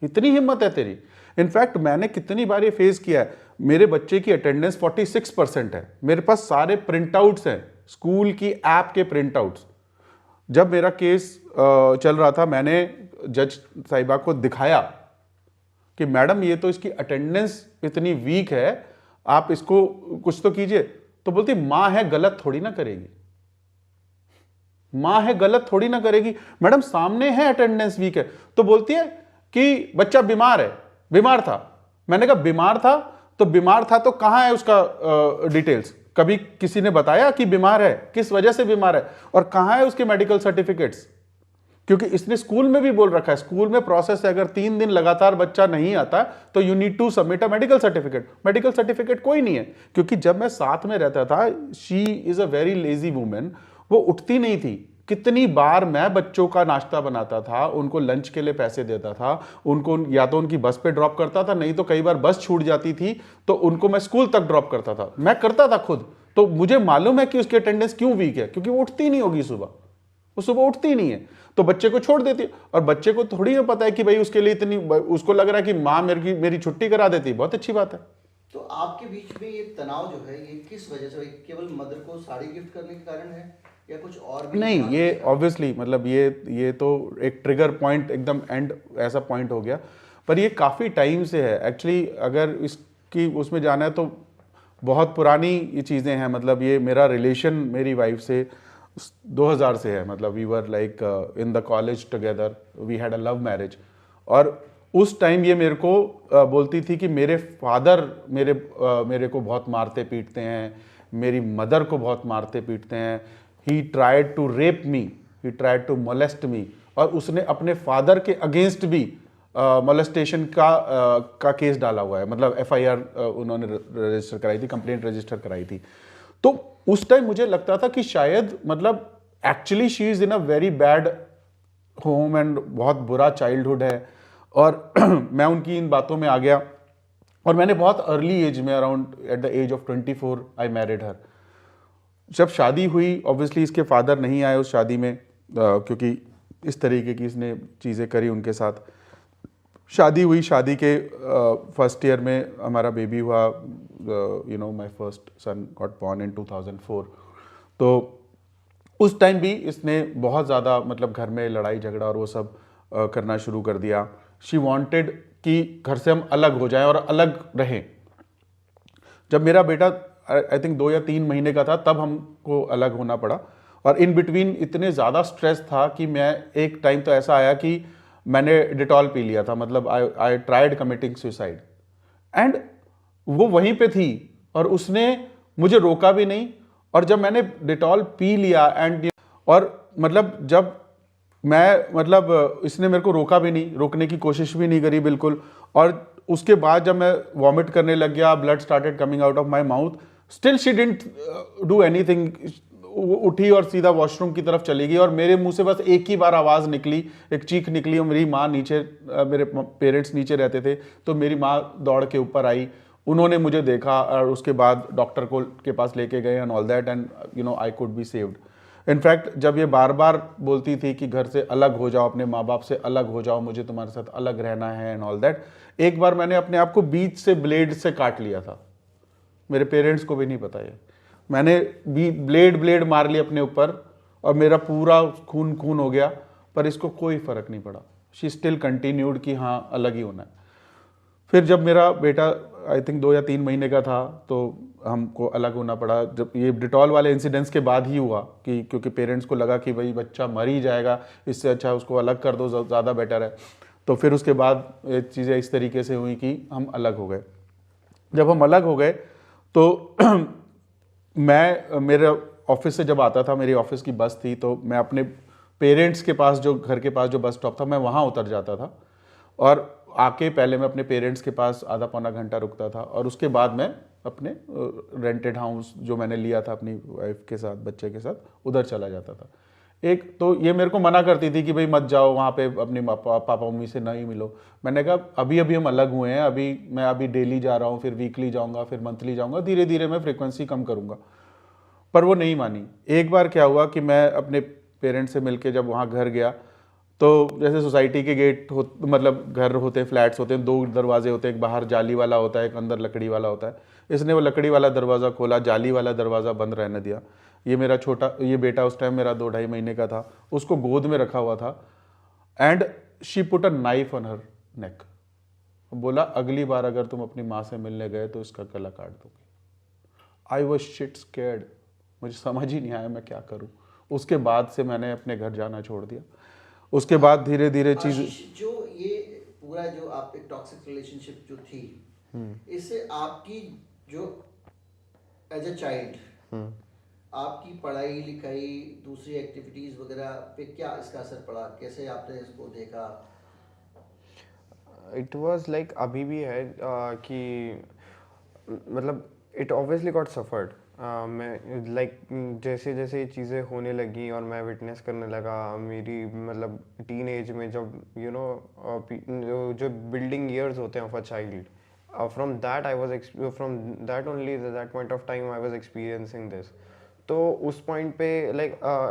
इतनी हिम्मत है तेरी। इनफैक्ट मैंने कितनी बार ये फेस किया है। मेरे बच्चे की अटेंडेंस 46% है, मेरे पास सारे प्रिंट आउट्स हैं, स्कूल की ऐप के प्रिंट आउट्स। जब मेरा केस चल रहा था, मैंने जज साहिबा को दिखाया कि मैडम ये तो इसकी अटेंडेंस इतनी वीक है, आप इसको कुछ तो कीजिए। तो बोलती माँ है गलत थोड़ी ना करेगी, माँ है गलत थोड़ी ना करेगी। मैडम सामने है अटेंडेंस वीक है। तो बोलती है कि बच्चा बीमार है, बीमार था। मैंने कहा बीमार था तो बीमार था तो कहां है उसका डिटेल्स, कभी किसी ने बताया कि बीमार है, किस वजह से बीमार है, और कहां है उसके मेडिकल सर्टिफिकेट्स? क्योंकि इसने स्कूल में भी बोल रखा है, स्कूल में प्रोसेस है, अगर 3 दिन लगातार बच्चा नहीं आता तो you need to submit a medical certificate. Medical certificate कोई नहीं है, क्योंकि जब मैं साथ में रहता था, she is a very lazy women, वो उठती नहीं थी। कितनी बार मैं बच्चों का नाश्ता बनाता था, उनको लंच के लिए पैसे देता था, उनको या तो उनकी बस पे ड्रॉप करता था, नहीं तो कई बार बस छूट जाती थी तो उनको मैं स्कूल तक ड्रॉप करता था, मैं करता था खुद। तो मुझे मालूम है कि उसकी अटेंडेंस क्यों वीक है, क्योंकि वो उठती नहीं होगी सुबह, वो सुबह उठती नहीं है, तो बच्चे को छोड़ देती है। और बच्चे को थोड़ी ना पता है कि भाई उसके लिए इतनी, उसको लग रहा है कि माँ मेरी छुट्टी करा देती, बहुत अच्छी बात है। तो आपके बीच में ये तनाव जो है ये किस वजह से, केवल मदर को साड़ी गिफ्ट करने के कारण है या कुछ और भी? नहीं, ये ऑब्वियसली मतलब ये तो एक ट्रिगर पॉइंट, एकदम एंड ऐसा पॉइंट हो गया, पर ये काफ़ी टाइम से है एक्चुअली। अगर इसकी उसमें जाना है तो बहुत पुरानी ये चीज़ें हैं। मतलब ये मेरा रिलेशन मेरी वाइफ से 2000 से है। मतलब we were like in the college together, we had a love marriage. और उस टाइम ये मेरे को बोलती थी कि मेरे फादर मेरे को बहुत मारते पीटते हैं, मेरी मदर को बहुत मारते पीटते हैं, he tried to rape me, he tried to molest me. और उसने अपने फादर के अगेंस्ट भी मोलेस्टेशन का केस डाला हुआ है, मतलब FIR उन्होंने रजिस्टर कराई थी, कंप्लेंट रजिस्टर कराई थी। तो उस टाइम मुझे लगता था कि शायद मतलब actually she is in a very bad home and बहुत बुरा चाइल्डहुड है। और मैं उनकी इन बातों में आ गया और मैंने बहुत अर्ली एज में, around at the age of 24 I married her. जब शादी हुई, ऑब्वियसली इसके फादर नहीं आए उस शादी में, क्योंकि इस तरीके की इसने चीज़ें करी उनके साथ। शादी हुई, शादी के फर्स्ट ईयर में हमारा बेबी हुआ, my first sun got born in 2004। तो उस टाइम भी इसने बहुत ज़्यादा मतलब घर में लड़ाई झगड़ा और वो सब करना शुरू कर दिया। शी वांटेड कि घर से हम अलग हो जाएं और अलग रहें। जब मेरा बेटा आई थिंक 2 या 3 महीने का था तब हमको अलग होना पड़ा। और इन बिटवीन इतने ज़्यादा स्ट्रेस था कि मैं, एक टाइम तो ऐसा आया कि मैंने डिटॉल पी लिया था, मतलब I tried committing suicide. And वो वहीं पे थी और उसने मुझे रोका भी नहीं। और जब मैंने डिटॉल पी लिया और मतलब जब मैं, मतलब इसने मेरे को रोका भी नहीं, रोकने की कोशिश भी नहीं करी बिल्कुल। और उसके बाद जब मैं वॉमिट करने लग गया, blood started coming out of my mouth, still she didn't do anything. उठी और सीधा वॉशरूम की तरफ चली गई और मेरे मुंह से बस एक ही बार आवाज़ निकली, एक चीख निकली। और मेरी माँ नीचे, मेरे पेरेंट्स नीचे रहते थे, तो मेरी माँ दौड़ के ऊपर आई, उन्होंने मुझे देखा और उसके बाद डॉक्टर को के पास लेके गए and all that, and I could be saved. In fact जब ये बार बार बोलती थी कि घर से अलग हो जाओ, अपने माँ बाप से अलग हो जाओ, मुझे तुम्हारे साथ अलग रहना है एंड ऑल दैट, एक बार मैंने अपने आप को बीच से ब्लेड से काट लिया था। मेरे पेरेंट्स को भी नहीं पता ये। मैंने ब्लेड मार ली अपने ऊपर और मेरा पूरा खून खून हो गया, पर इसको कोई फर्क नहीं पड़ा। शी स्टिल कंटिन्यूड कि हाँ अलग ही होना है। फिर जब मेरा बेटा आई थिंक 2 या 3 महीने का था तो हमको अलग होना पड़ा। जब ये डिटॉल वाले इंसिडेंट्स के बाद ही हुआ कि, क्योंकि पेरेंट्स को लगा कि भाई बच्चा मर ही जाएगा, इससे अच्छा उसको अलग कर दो, ज़्यादा बेटर है। तो फिर उसके बाद ये चीज़ें इस तरीके से हुई कि हम अलग हो गए। जब हम अलग हो गए तो मैं, मेरे ऑफिस से जब आता था, मेरी ऑफिस की बस थी, तो मैं अपने पेरेंट्स के पास, जो घर के पास जो बस स्टॉप था, मैं वहाँ उतर जाता था और आके पहले मैं अपने पेरेंट्स के पास आधा पौना घंटा रुकता था और उसके बाद मैं अपने रेंटेड हाउस जो मैंने लिया था अपनी वाइफ के साथ, बच्चे के साथ, उधर चला जाता था। एक तो ये मेरे को मना करती थी कि भाई मत जाओ वहाँ पे, अपने पापा मम्मी से नहीं मिलो। मैंने कहा अभी अभी हम अलग हुए हैं, मैं डेली जा रहा हूँ, फिर वीकली जाऊँगा, फिर मंथली जाऊँगा, धीरे धीरे मैं फ्रिक्वेंसी कम करूँगा। पर वो नहीं मानी। एक बार क्या हुआ कि मैं अपने पेरेंट्स से मिलके जब वहाँ घर गया, तो जैसे सोसाइटी के गेट मतलब घर होते हैं, फ्लैट्स होते हैं, 2 दरवाजे होते हैं, एक बाहर जाली वाला होता है, एक अंदर लकड़ी वाला होता है। इसने वो लकड़ी वाला दरवाज़ा खोला, जाली वाला दरवाज़ा बंद रहने दिया। ये बेटा उस टाइम मेरा 2-2.5 महीने का था, उसको गोद में रखा हुआ था। And she put a knife on her neck. बोला अगली बार अगर तुम अपनी माँ से मिलने गए तो इसका गला काट दूंगी। आई वॉज शिट स्कैर्ड, मुझे समझ ही नहीं आया मैं क्या करूँ। उसके बाद से मैंने अपने घर जाना छोड़ दिया। उसके बाद धीरे धीरे चीज, जो ये पूरा जो आप एक टॉक्सिक रिलेशनशिप जो थी, इससे आपकी जो एज अ चाइल्ड आपकी पढ़ाई लिखाई, दूसरी एक्टिविटीज वगैरह पे क्या इसका असर पड़ा? कैसे आपने इसको देखा? इट वाज लाइक अभी भी है कि मतलब इट ऑब्वियसली गॉट सफर्ड मैं जैसे जैसे ये चीज़ें होने लगी और मैं विटनेस करने लगा मेरी मतलब टीन एज में, जब जो बिल्डिंग ईयर्स होते हैं of a child, from that I was from that only that point of time I was experiencing this. तो उस पॉइंट पे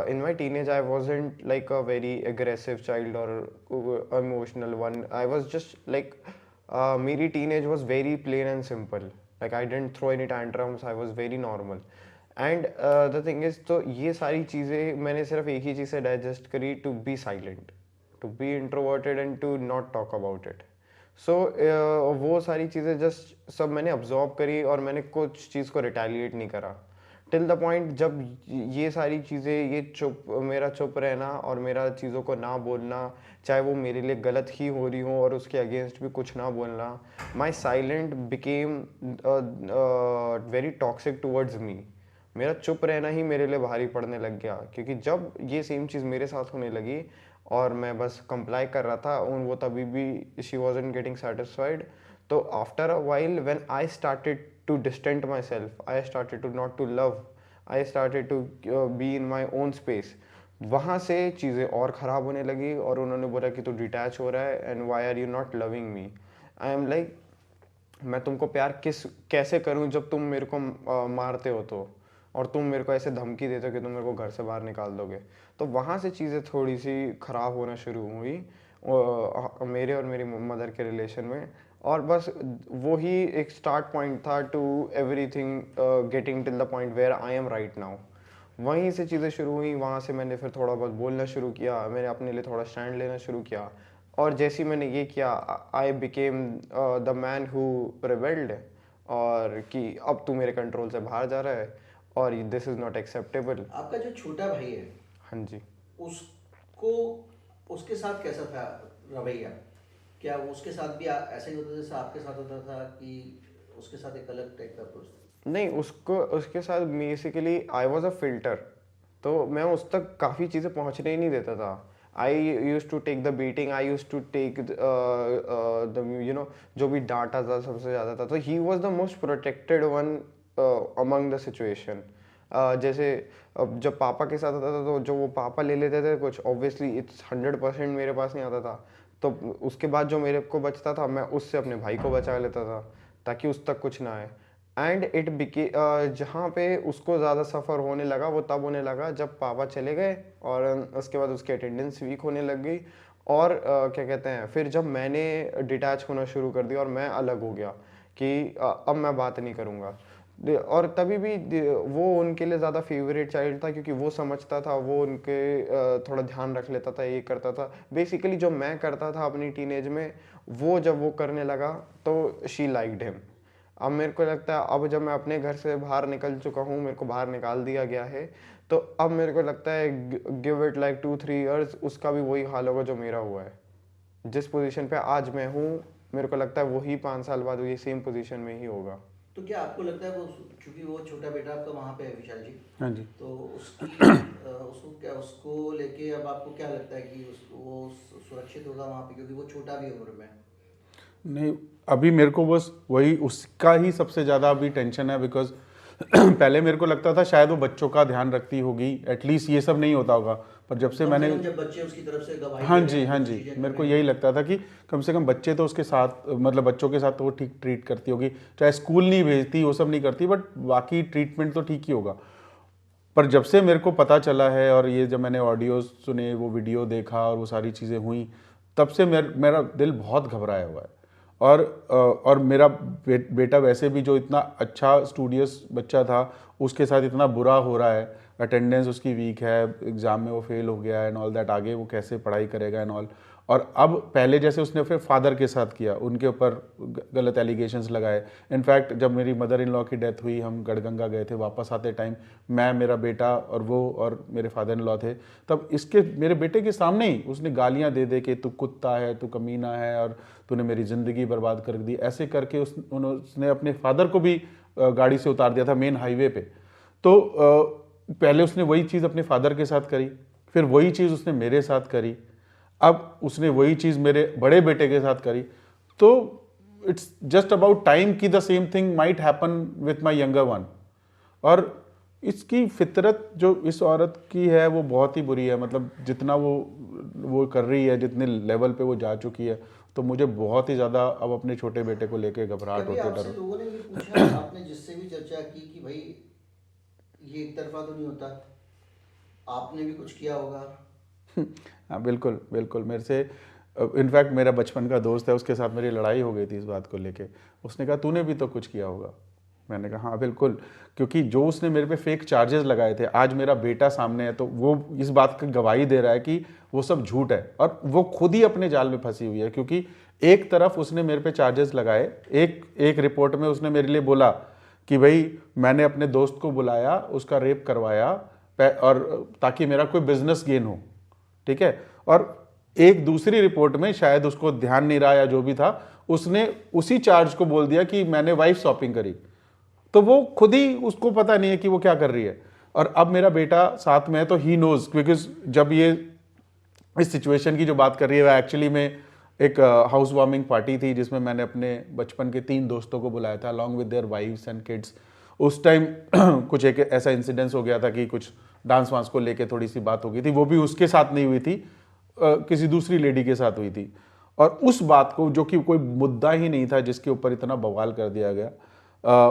in my teenage I wasn't like a very aggressive child और emotional one. I was just मेरी teenage was very plain and simple. Like I didn't throw any tantrums, I was very normal. And the thing is, तो ये सारी चीज़ें मैंने सिर्फ एक ही चीज़ से डाइजेस्ट करी, to be silent, to be introverted and to not talk about it. So वो सारी चीज़ें जस्ट सब मैंने absorb करी और मैंने कुछ चीज़ को retaliate नहीं करा टिल द पॉइंट जब ये सारी चीज़ें, ये मेरा चुप रहना और मेरा चीज़ों को ना बोलना, चाहे वो मेरे लिए गलत ही हो रही हो और उसके अगेंस्ट भी कुछ ना बोलना, my silent became very toxic towards me. मेरा चुप रहना ही मेरे लिए भारी पड़ने लग गया, क्योंकि जब ये सेम चीज़ मेरे साथ होने लगी और मैं बस कंप्लाई कर रहा था उन, वो तभी भी शी वॉजंट गेटिंग सेटिस्फाइड। तो after a while when I started to distant myself, I started to not to love, I started to be in my own space, वहाँ से चीज़ें और ख़राब होने लगी और उन्होंने बोला कि तू डिटैच हो रहा है and why are you not loving me. I am like, मैं तुमको प्यार कैसे करूँ जब तुम मेरे को मारते हो तो, और तुम मेरे को ऐसे धमकी देते हो कि तुम मेरे को घर से बाहर निकाल दोगे। तो वहाँ से चीज़ें थोड़ी सी ख़राब होना शुरू हुई मेरे और मेरी मदर के रिलेशन में। और बस वो ही एक स्टार्ट पॉइंट था to everything getting till the point where I am right now. वहीं से चीज़ें शुरू हुई, वहाँ से मैंने फिर थोड़ा बहुत बोलना शुरू किया, मैंने अपने लिए थोड़ा स्टैंड लेना शुरू किया, और जैसे ही मैंने ये किया I became the man who rebelled, और कि अब तू मेरे कंट्रोल से बाहर जा रहा है और दिस इज़ नॉट एक्सेप्टेबल। आपका जो छोटा भाई है, हाँ जी, उसको उसके साथ कैसा था रवैया? क्या उसके साथ भी ऐसा ही होता जैसा आपके साथ होता था, कि उसके साथ एक अलग टाइप का अप्रोच? नहीं, उसके साथ basically I was a filter, तो मैं उस तक काफ़ी चीज़ें पहुंचने ही नहीं देता था। I use to take the beating, I use to take the जो भी डांटा था सबसे ज़्यादा था। तो he was the most protected one among the situation. जैसे जब पापा के साथ होता था तो जो वो पापा ले लेते थे कुछ, ऑब्वियसली इट्स 100% मेरे पास नहीं आता था, तो उसके बाद जो मेरे को बचता था मैं उससे अपने भाई को बचा लेता था ताकि उस तक कुछ ना आए। एंड इट बिके जहाँ पे उसको ज़्यादा सफ़र होने लगा वो तब होने लगा जब पापा चले गए और उसके बाद उसकी अटेंडेंस वीक होने लग गई, और क्या कहते हैं, फिर जब मैंने डिटैच होना शुरू कर दिया और मैं अलग हो गया कि अब मैं बात नहीं करूँगा। और तभी भी वो उनके लिए ज़्यादा फेवरेट चाइल्ड था, क्योंकि वो समझता था, वो उनके थोड़ा ध्यान रख लेता था, ये करता था। बेसिकली जो मैं करता था अपनी टीनेज में, वो जब वो करने लगा तो शी लाइक्ड हिम। अब मेरे को लगता है अब जब मैं अपने घर से बाहर निकल चुका हूँ, मेरे को बाहर निकाल दिया गया है, तो अब मेरे को लगता है गिव इट लाइक 2-3 years उसका भी वही हाल होगा जो मेरा हुआ है। जिस पोजीशन पे आज मैं हूँ, मेरे को लगता है वही 5 साल बाद ये सेम पोजीशन में ही होगा। तो क्या आपको लगता है वो, चूंकि वो छोटा बेटा आपका वहाँ पे है विशाल जी, हाँ जी, तो उसको लेके अब आपको क्या लगता है कि वो सुरक्षित होगा वहाँ पे, क्योंकि वो छोटा भी उम्र में? नहीं, अभी मेरे को बस वही उसका ही सबसे ज़्यादा अभी टेंशन है, बिकॉज पहले मेरे को लगता था शायद वो बच्चों का ध्यान रखती होगी, एटलीस्ट ये सब नहीं होता होगा, पर जब से मैंने, जब बच्चे उसकी तरफ से गवाही हाँ दे जी, रहे हैं, हाँ कुछ जी, चीजें मेरे कर को रहे यही लगता था कि कम से कम बच्चे तो उसके साथ, मतलब बच्चों के साथ तो वो ठीक ट्रीट करती होगी, चाहे स्कूल नहीं भेजती, वो सब नहीं करती, बट बाकी ट्रीटमेंट तो ठीक ही होगा। पर जब से मेरे को पता चला है और ये जब मैंने ऑडियो सुने, वो वीडियो देखा और वो सारी चीज़ें हुई, तब से मेरा दिल बहुत घबराया हुआ है। और मेरा बेटा वैसे भी जो इतना अच्छा स्टूडियस बच्चा था, उसके साथ इतना बुरा हो रहा है, अटेंडेंस उसकी वीक है, एग्ज़ाम में वो फेल हो गया है एंड ऑल दैट, आगे वो कैसे पढ़ाई करेगा एंड ऑल। और अब पहले जैसे उसने फिर फादर के साथ किया, उनके ऊपर गलत एलिगेशंस लगाए। इनफैक्ट जब मेरी मदर इन लॉ की डेथ हुई, हम गढ़गंगा गए थे, वापस आते टाइम मैं, मेरा बेटा और वो और मेरे फादर इन लॉ थे, तब इसके मेरे बेटे के सामने ही उसने गालियां दे दे के तू कुत्ता है, तू कमीना है और तूने मेरी ज़िंदगी बर्बाद कर दी, ऐसे करके उसने अपने फादर को भी गाड़ी से उतार दिया था मेन हाईवे पे। तो पहले उसने वही चीज़ अपने फादर के साथ करी, फिर वही चीज़ उसने मेरे साथ करी, अब उसने वही चीज़ मेरे बड़े बेटे के साथ करी। तो इट्स जस्ट अबाउट टाइम कि the same thing might happen with my younger one. और इसकी फितरत जो इस औरत की है वो बहुत ही बुरी है। मतलब जितना वो कर रही है, जितने लेवल पे वो जा चुकी है, तो मुझे बहुत ही ज़्यादा अब अपने छोटे बेटे को लेके घबराहट कभी होती है, आपसे डर। लोगों ने ये पूछा, आपने जिससे भी चर्चा की कि भाई ये एक तरफा तो नहीं होता, आपने भी कुछ किया होगा? हाँ बिल्कुल बिल्कुल। मेरे से इनफैक्ट मेरा बचपन का दोस्त है, उसके साथ मेरी लड़ाई हो गई थी इस बात को लेके। उसने कहा तूने भी तो कुछ किया होगा। मैंने कहा हाँ बिल्कुल, क्योंकि जो उसने मेरे पे फेक चार्जेस लगाए थे, आज मेरा बेटा सामने है तो वो इस बात की गवाही दे रहा है कि वो सब झूठ है, और वो खुद ही अपने जाल में फंसी हुई है। क्योंकि एक तरफ उसने मेरे पे चार्जेस लगाए, एक रिपोर्ट में उसने मेरे लिए बोला कि भाई मैंने अपने दोस्त को बुलाया, उसका रेप करवाया, और ताकि मेरा कोई बिजनेस गेन हो, ठीक है। और एक दूसरी रिपोर्ट में, शायद उसको ध्यान नहीं रहा या जो भी था, उसने उसी चार्ज को बोल दिया कि मैंने वाइफ शॉपिंग करी। तो वो खुद ही, उसको पता नहीं है कि वो क्या कर रही है। और अब मेरा बेटा साथ में है तो ही नोज, क्योंकि जब ये इस सिचुएशन की जो बात कर रही है, वह एक्चुअली में एक हाउस वार्मिंग पार्टी थी जिसमें मैंने अपने बचपन के 3 दोस्तों को बुलाया था along with their wives and kids. उस टाइम कुछ एक ऐसा इंसिडेंस हो गया था कि कुछ डांस वांस को लेके थोड़ी सी बात हो गई थी, वो भी उसके साथ नहीं हुई थी, किसी दूसरी लेडी के साथ हुई थी। और उस बात को, जो कि कोई मुद्दा ही नहीं था जिसके ऊपर इतना बवाल कर दिया गया,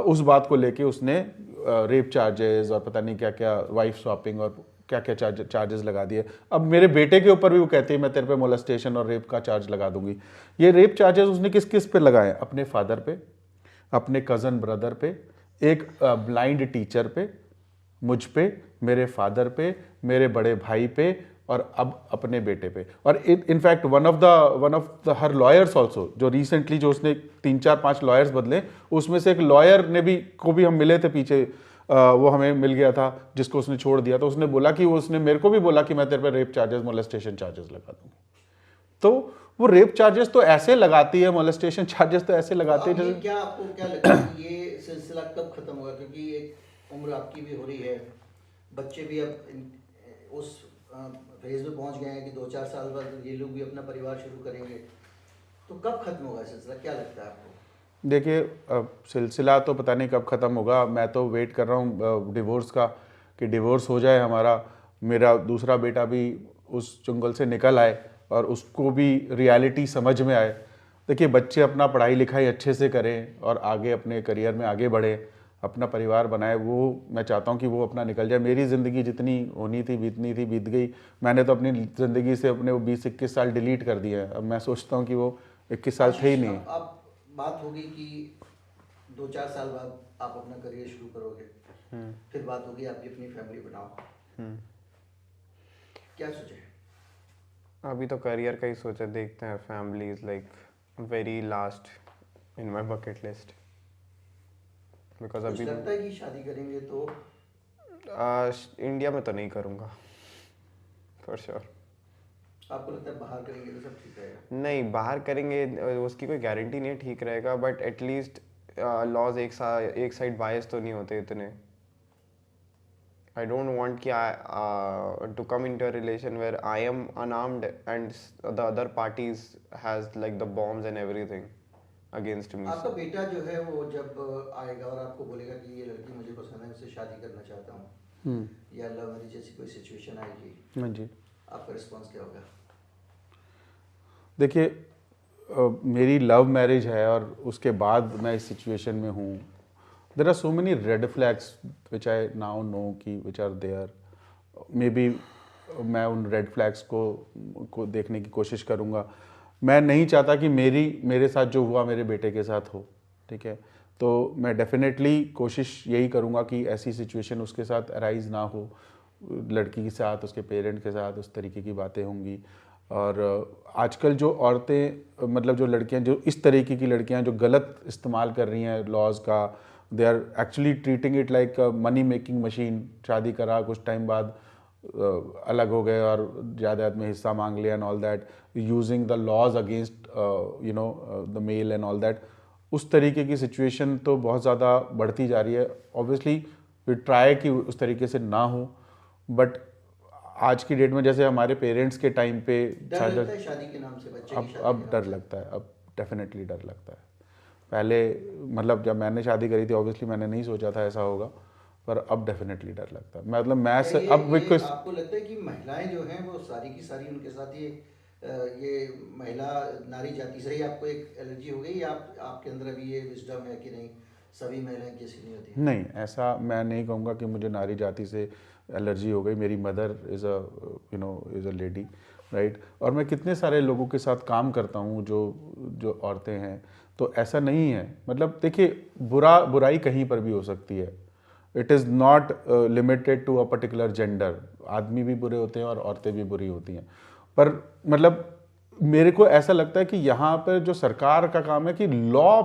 उस बात को लेके उसने रेप चार्जेस और पता नहीं क्या क्या, वाइफ स्वैपिंग और क्या क्या चार्जेस लगा दिए। अब मेरे बेटे के ऊपर भी वो कहती है मैं तेरे पे मोलेस्टेशन और रेप का चार्ज लगा दूंगी। ये रेप चार्जेस उसने किस किस पे लगाए? अपने फादर पे, अपने कज़न ब्रदर पे, एक ब्लाइंड टीचर पे, मुझ पे, मेरे फादर पे, मेरे बड़े भाई पे, और अब अपने बेटे पे। और in fact one of the her lawyers also, जो रिसेंटली जो उसने 3-4-5 लॉयर्स बदले, उसमें से एक लॉयर ने भी, को भी हम मिले थे पीछे, वो हमें मिल गया था, जिसको उसने छोड़ दिया। तो उसने बोला कि उसने मेरे को भी बोला कि मैं तेरे पे रेप चार्जेस, मोलेस्टेशन चार्जेस लगा दूंगी। तो वो रेप चार्जेस तो ऐसे लगाती है, मोलेस्टेशन चार्जेस तो ऐसे लगाती है तो जैसे। क्या आपको क्या लगता है कि ये सिलसिला कब खत्म होगा? क्योंकि एक उम्र आपकी भी हो रही है, बच्चे भी अब उस फेज में पहुंच गए हैं कि 2-4 साल बाद ये लोग भी अपना परिवार शुरू करेंगे। तो कब खत्म होगा सिलसिला, क्या लगता है आपको? देखिए, सिलसिला तो पता नहीं कब ख़त्म होगा। मैं तो वेट कर रहा हूँ डिवोर्स का, कि डिवोर्स हो जाए हमारा, मेरा दूसरा बेटा भी उस चुंगल से निकल आए और उसको भी रियलिटी समझ में आए। देखिए, बच्चे अपना पढ़ाई लिखाई अच्छे से करें और आगे अपने करियर में आगे बढ़े, अपना परिवार बनाए, वो मैं चाहता हूँ कि वो अपना निकल जाए। मेरी ज़िंदगी जितनी होनी थी, बीतनी थी, बीत गई। मैंने तो अपनी ज़िंदगी से अपने वो 20-21 साल डिलीट कर दिए हैं। अब मैं सोचता हूँ कि वो 21 साल थे ही नहीं। अब बात होगी कि 2-4 साल बाद आप अपना करियर शुरू करोगे, फिर बात होगी आपकी अपनी फैमिली बनाओ, क्या सोचे? अभी तो करियर का ही सोचा, देखते हैं। Family is like very last in my bucket list, because कुछ अभी लगता है कि शादी करेंगे तो इंडिया में तो नहीं करूँगा फॉर श्योर। आपको लगता है बाहर करेंगे तो सब ठीक रहेगा? नहीं, बाहर करेंगे उसकी कोई गारंटी नहीं है ठीक रहेगा, बट एटलीस्ट लॉज एक साइड बायस तो नहीं होते इतने। I don't want कि to come into a relation where I am unarmed and the other parties has like the bombs and everything against me. आपका बेटा जो है वो जब आएगा और आपको बोलेगा कि ये लड़की मुझे पसंद है, उससे शादी करना चाहता हूँ, या लव मैरिज जैसी कोई सिचुएशन आएगी, हाँ जी। आपका रिस्पॉन्स क्या होगा? देखिए, मेरी लव मैरिज है और उसके बाद मैं इस सिचुएशन में हूँ। There are so many red flags which I now know कि which are there. Maybe मैं उन रेड फ्लैग्स को देखने की कोशिश करूँगा। मैं नहीं चाहता कि मेरे साथ जो हुआ मेरे बेटे के साथ हो, ठीक है। तो मैं डेफिनेटली कोशिश यही करूँगा कि ऐसी सिचुएशन उसके साथ अराइज ना हो, लड़की के साथ, उसके पेरेंट के साथ उस तरीके की बातें होंगी। और आजकल जो औरतें, मतलब जो लड़कियां, जो इस तरीके की लड़कियां जो गलत इस्तेमाल कर रही हैं लॉज का, they are actually treating it like money making machine. शादी करा, कुछ टाइम बाद अलग हो गए और जायदाद में हिस्सा मांग लिया and all that, using the laws against the male and all that. उस तरीके की सिचुएशन तो बहुत ज़्यादा बढ़ती जा रही है। ऑब्वियसली वी ट्राई कि उस तरीके से ना हो, बट आज की डेट में जैसे हमारे पेरेंट्स के टाइम पे डर लगता है शादी के नाम से, बच्चे की शादी अब के डर नाम से? लगता है, अब डेफिनेटली डर लगता है। पहले मतलब जब मैंने शादी करी थी, ऑब्वियसली मैंने नहीं सोचा था ऐसा होगा, पर अब डेफिनेटली डर लगता है। मतलब मैं से ये- अब ये बिकॉज आपको लगता है कि महिलाएं जो हैं वो सारी की सारी उनके साथ ये महिला नारी जाति से ही आपको एक एलर्जी हो गई, या आपके अंदर अभी ये विजडम है कि नहीं सभी महिलाएं जैसी नहीं होती हैं? नहीं, ऐसा मैं नहीं कहूँगा कि मुझे नारी जाति से एलर्जी हो गई। मेरी mother is a lady, right. और मैं कितने सारे लोगों के साथ काम करता हूँ जो जो औरतें हैं, तो ऐसा नहीं है। मतलब देखिए, बुराई कहीं पर भी हो सकती है। It is not limited to a particular gender. आदमी भी बुरे होते हैं और औरतें भी बुरी होती हैं। पर मतलब मेरे को ऐसा लगता है कि यहाँ पर जो सरकार का काम है कि लॉ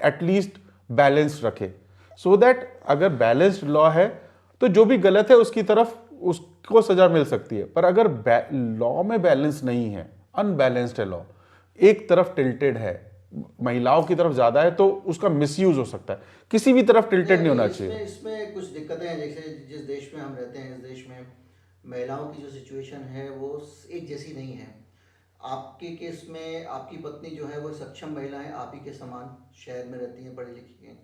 एटलीस्ट बैलेंस रखे, सो दैट अगर बैलेंस्ड लॉ है तो जो भी गलत है उसकी तरफ उसको सजा मिल सकती है। पर अगर लॉ में बैलेंस नहीं है, अनबैलेंस्ड है लॉ, एक तरफ टिल्टेड है, महिलाओं की तरफ ज्यादा है, तो उसका मिसयूज हो सकता है। किसी भी तरफ टिल्टेड नहीं होना चाहिए। इसमें कुछ दिक्कतें हैं, जैसे जिस देश में हम रहते हैं, इस देश में महिलाओं की जो सिचुएशन है वो एक जैसी नहीं है। आपके केस में आपकी पत्नी जो है वो सक्षम महिला है, आप ही के समान शहर में रहती हैं, पढ़ी लिखी हैं,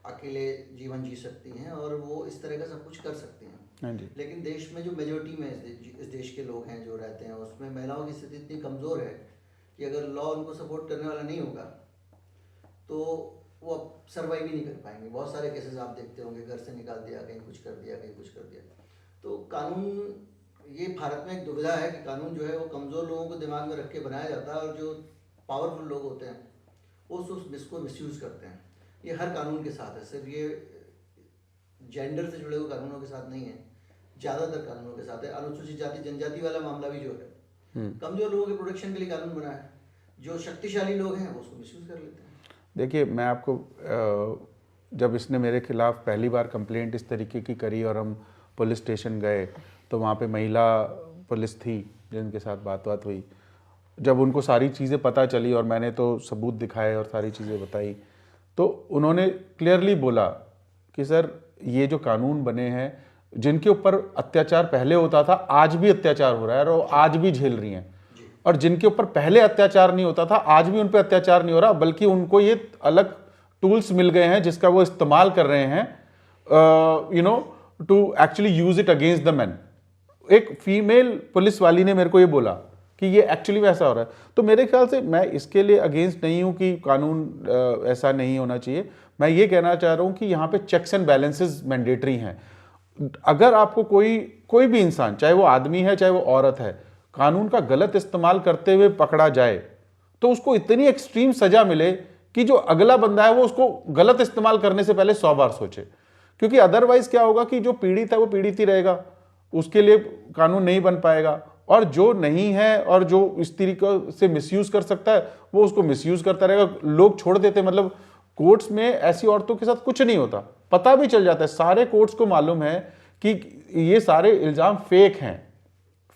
अकेले जीवन जी सकती हैं और वो इस तरह का सब कुछ कर सकती हैं। हाँ जी। लेकिन देश में जो मेजोरिटी में इस देश के लोग हैं जो रहते हैं, उसमें महिलाओं की स्थिति इतनी कमज़ोर है कि अगर लॉ उनको सपोर्ट करने वाला नहीं होगा तो वो सर्वाइव ही नहीं कर पाएंगे। बहुत सारे केसेस आप देखते होंगे, घर से निकाल दिया, कहीं कुछ कर दिया, कहीं कुछ कर दिया। तो कानून, ये भारत में एक दुविधा है कि कानून जो है वो कमज़ोर लोगों को दिमाग में रख के बनाया जाता है और जो पावरफुल लोग होते हैं वो उसको मिसयूज़ करते हैं। ये हर कानून के साथ है, सिर्फ ये जेंडर से जुड़े हुए कानूनों के साथ नहीं है, ज़्यादातर कानूनों के साथ है। अनुसूचित जाति जनजाति वाला मामला भी जो है कमज़ोर लोगों के प्रोटेक्शन के लिए कानून बना है, जो शक्तिशाली लोग हैं वो उसको मिसयूज़ कर लेते हैं। देखिए, मैं आपको जब इसने मेरे खिलाफ पहली बार कंप्लेंट इस तरीके की करी और हम पुलिस स्टेशन गए, तो वहाँ पे महिला पुलिस थी जिनके साथ बात हुई। जब उनको सारी चीज़ें पता चली और मैंने तो सबूत दिखाए और सारी चीज़ें बताई, तो उन्होंने क्लियरली बोला कि सर, ये जो कानून बने हैं, जिनके ऊपर अत्याचार पहले होता था आज भी अत्याचार हो रहा है और आज भी झेल रही हैं, और जिनके ऊपर पहले अत्याचार नहीं होता था आज भी उन पर अत्याचार नहीं हो रहा, बल्कि उनको ये अलग टूल्स मिल गए हैं जिसका वो इस्तेमाल कर रहे हैं to actually use it against the man. एक फीमेल पुलिस वाली ने मेरे को ये बोला कि ये एक्चुअली वैसा हो रहा है। तो मेरे ख्याल से मैं इसके लिए अगेंस्ट नहीं हूं कि कानून ऐसा नहीं होना चाहिए। मैं ये कहना चाह रहा हूं कि यहाँ पे चेक्स एंड बैलेंसेस मैंडेटरी हैं। अगर आपको कोई भी इंसान, चाहे वो आदमी है चाहे वो औरत है, कानून का गलत इस्तेमाल करते हुए पकड़ा जाए तो उसको इतनी एक्सट्रीम सजा मिले कि जो अगला बंदा है वो उसको गलत इस्तेमाल करने से पहले 100 बार सोचे। क्योंकि अदरवाइज क्या होगा कि जो पीड़ित है वो पीड़ित ही रहेगा, उसके लिए कानून नहीं बन पाएगा, और जो नहीं है और जो इस तरीके से मिसयूज कर सकता है वो उसको मिसयूज करता रहेगा। लोग छोड़ देते, मतलब कोर्ट्स में ऐसी औरतों के साथ कुछ नहीं होता, पता भी चल जाता है। सारे कोर्ट्स को मालूम है कि ये सारे इल्जाम फेक हैं।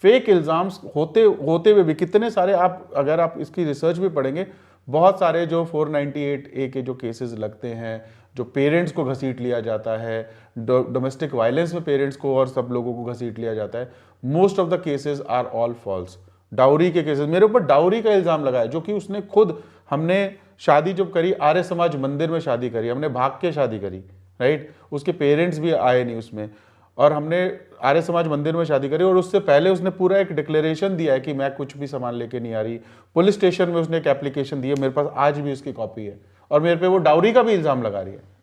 फेक इल्जाम्स होते हुए भी कितने सारे, आप अगर आप इसकी रिसर्च भी पढ़ेंगे, बहुत सारे जो 498A के जो केसेस लगते हैं, जो पेरेंट्स को घसीट लिया जाता है, डोमेस्टिक वायलेंस में पेरेंट्स को और सब लोगों को घसीट लिया जाता है, most of the cases are all false. Dowry के केसेस, मेरे ऊपर डाउरी का इल्जाम लगा है, जो कि उसने खुद, हमने शादी जब करी आर्य समाज मंदिर में शादी करी, हमने भाग के शादी करी, राइट, उसके पेरेंट्स भी आए नहीं उसमें, और हमने आर्य समाज मंदिर में शादी करी, और उससे पहले उसने पूरा एक डिक्लेरेशन दिया है कि मैं कुछ भी सामान लेके नहीं आ रही। पुलिस स्टेशन में उसने एक एप्लीकेशन दी है, मेरे पास आज भी उसकी कॉपी है, और मेरे पे वो डाउरी का भी इल्जाम लगा रही है।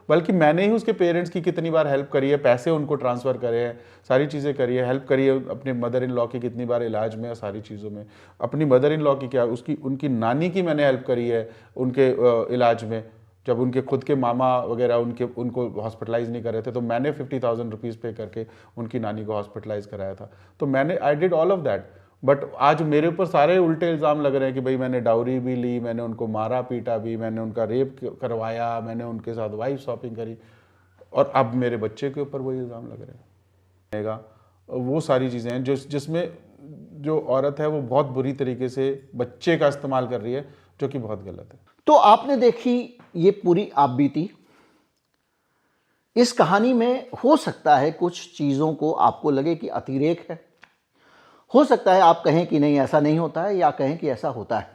बल्कि मैंने ही उसके पेरेंट्स की कितनी बार हेल्प करी है, पैसे उनको ट्रांसफर करे हैं, सारी चीज़ें करी है, हेल्प करी है अपने मदर इन लॉ की कितनी बार इलाज में, सारी चीज़ों में। अपनी मदर इन लॉ की क्या, उनकी नानी की मैंने हेल्प करी है उनके इलाज में, जब उनके खुद के मामा वगैरह उनको हॉस्पिटलाइज नहीं कर रहे थे, तो मैंने 50,000 रुपीज़ पे करके उनकी नानी को हॉस्पिटलाइज कराया था। तो मैंने, I did all of that. But आज मेरे ऊपर सारे उल्टे इल्ज़ाम लग रहे हैं कि भाई मैंने डाउरी भी ली, मैंने उनको मारा पीटा भी, मैंने उनका रेप करवाया, मैंने उनके साथ वाइफ शॉपिंग करी, और अब मेरे बच्चे के ऊपर वही इल्ज़ाम लग रहे हैं। वो सारी चीज़ें हैं जिसमें जो औरत है वो बहुत बुरी तरीके से बच्चे का इस्तेमाल कर रही है, जो कि बहुत गलत है। तो आपने देखी ये पूरी आप बीती। इस कहानी में हो सकता है कुछ चीज़ों को आपको लगे कि अतिरेक है, हो सकता है आप कहें कि नहीं ऐसा नहीं होता है, या कहें कि ऐसा होता है।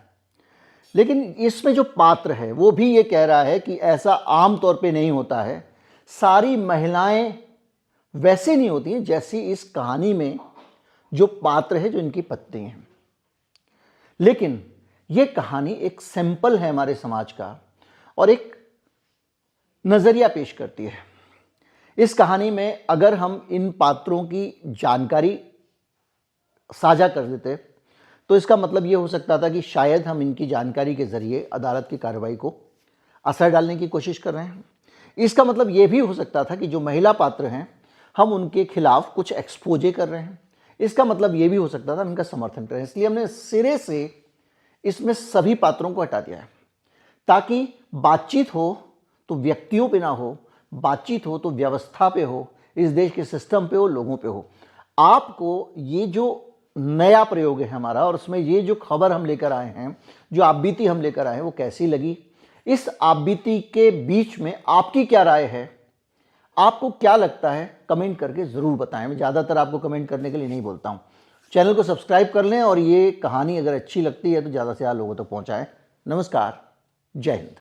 लेकिन इसमें जो पात्र है वो भी ये कह रहा है कि ऐसा आम तौर पे नहीं होता है, सारी महिलाएं वैसे नहीं होती हैं जैसी इस कहानी में जो पात्र है, जो इनकी पत्नी है। लेकिन ये कहानी एक सैंपल है हमारे समाज का और एक नजरिया पेश करती है। इस कहानी में अगर हम इन पात्रों की जानकारी साझा कर देते तो इसका मतलब ये हो सकता था कि शायद हम इनकी जानकारी के जरिए अदालत की कार्रवाई को असर डालने की कोशिश कर रहे हैं। इसका मतलब ये भी हो सकता था कि जो महिला पात्र हैं हम उनके खिलाफ कुछ एक्सपोजे कर रहे हैं। इसका मतलब ये भी हो सकता था हम इनका समर्थन कर रहे हैं। इसलिए हमने सिरे से इसमें सभी पात्रों को हटा दिया है ताकि बातचीत हो तो व्यक्तियों पे ना हो, बातचीत हो तो व्यवस्था पे हो, इस देश के सिस्टम पे हो, लोगों पे हो। आपको ये जो नया प्रयोग है हमारा और उसमें ये जो खबर हम लेकर आए हैं, जो आपबीती हम लेकर आए हैं, वो कैसी लगी? इस आपबीती के बीच में आपकी क्या राय है? आपको क्या लगता है? कमेंट करके ज़रूर बताएं। मैं ज़्यादातर आपको कमेंट करने के लिए नहीं बोलता हूँ। चैनल को सब्सक्राइब कर लें और ये कहानी अगर अच्छी लगती है तो ज़्यादा से ज़्यादा लोगों तक पहुँचाएं। नमस्कार, जय हिंद।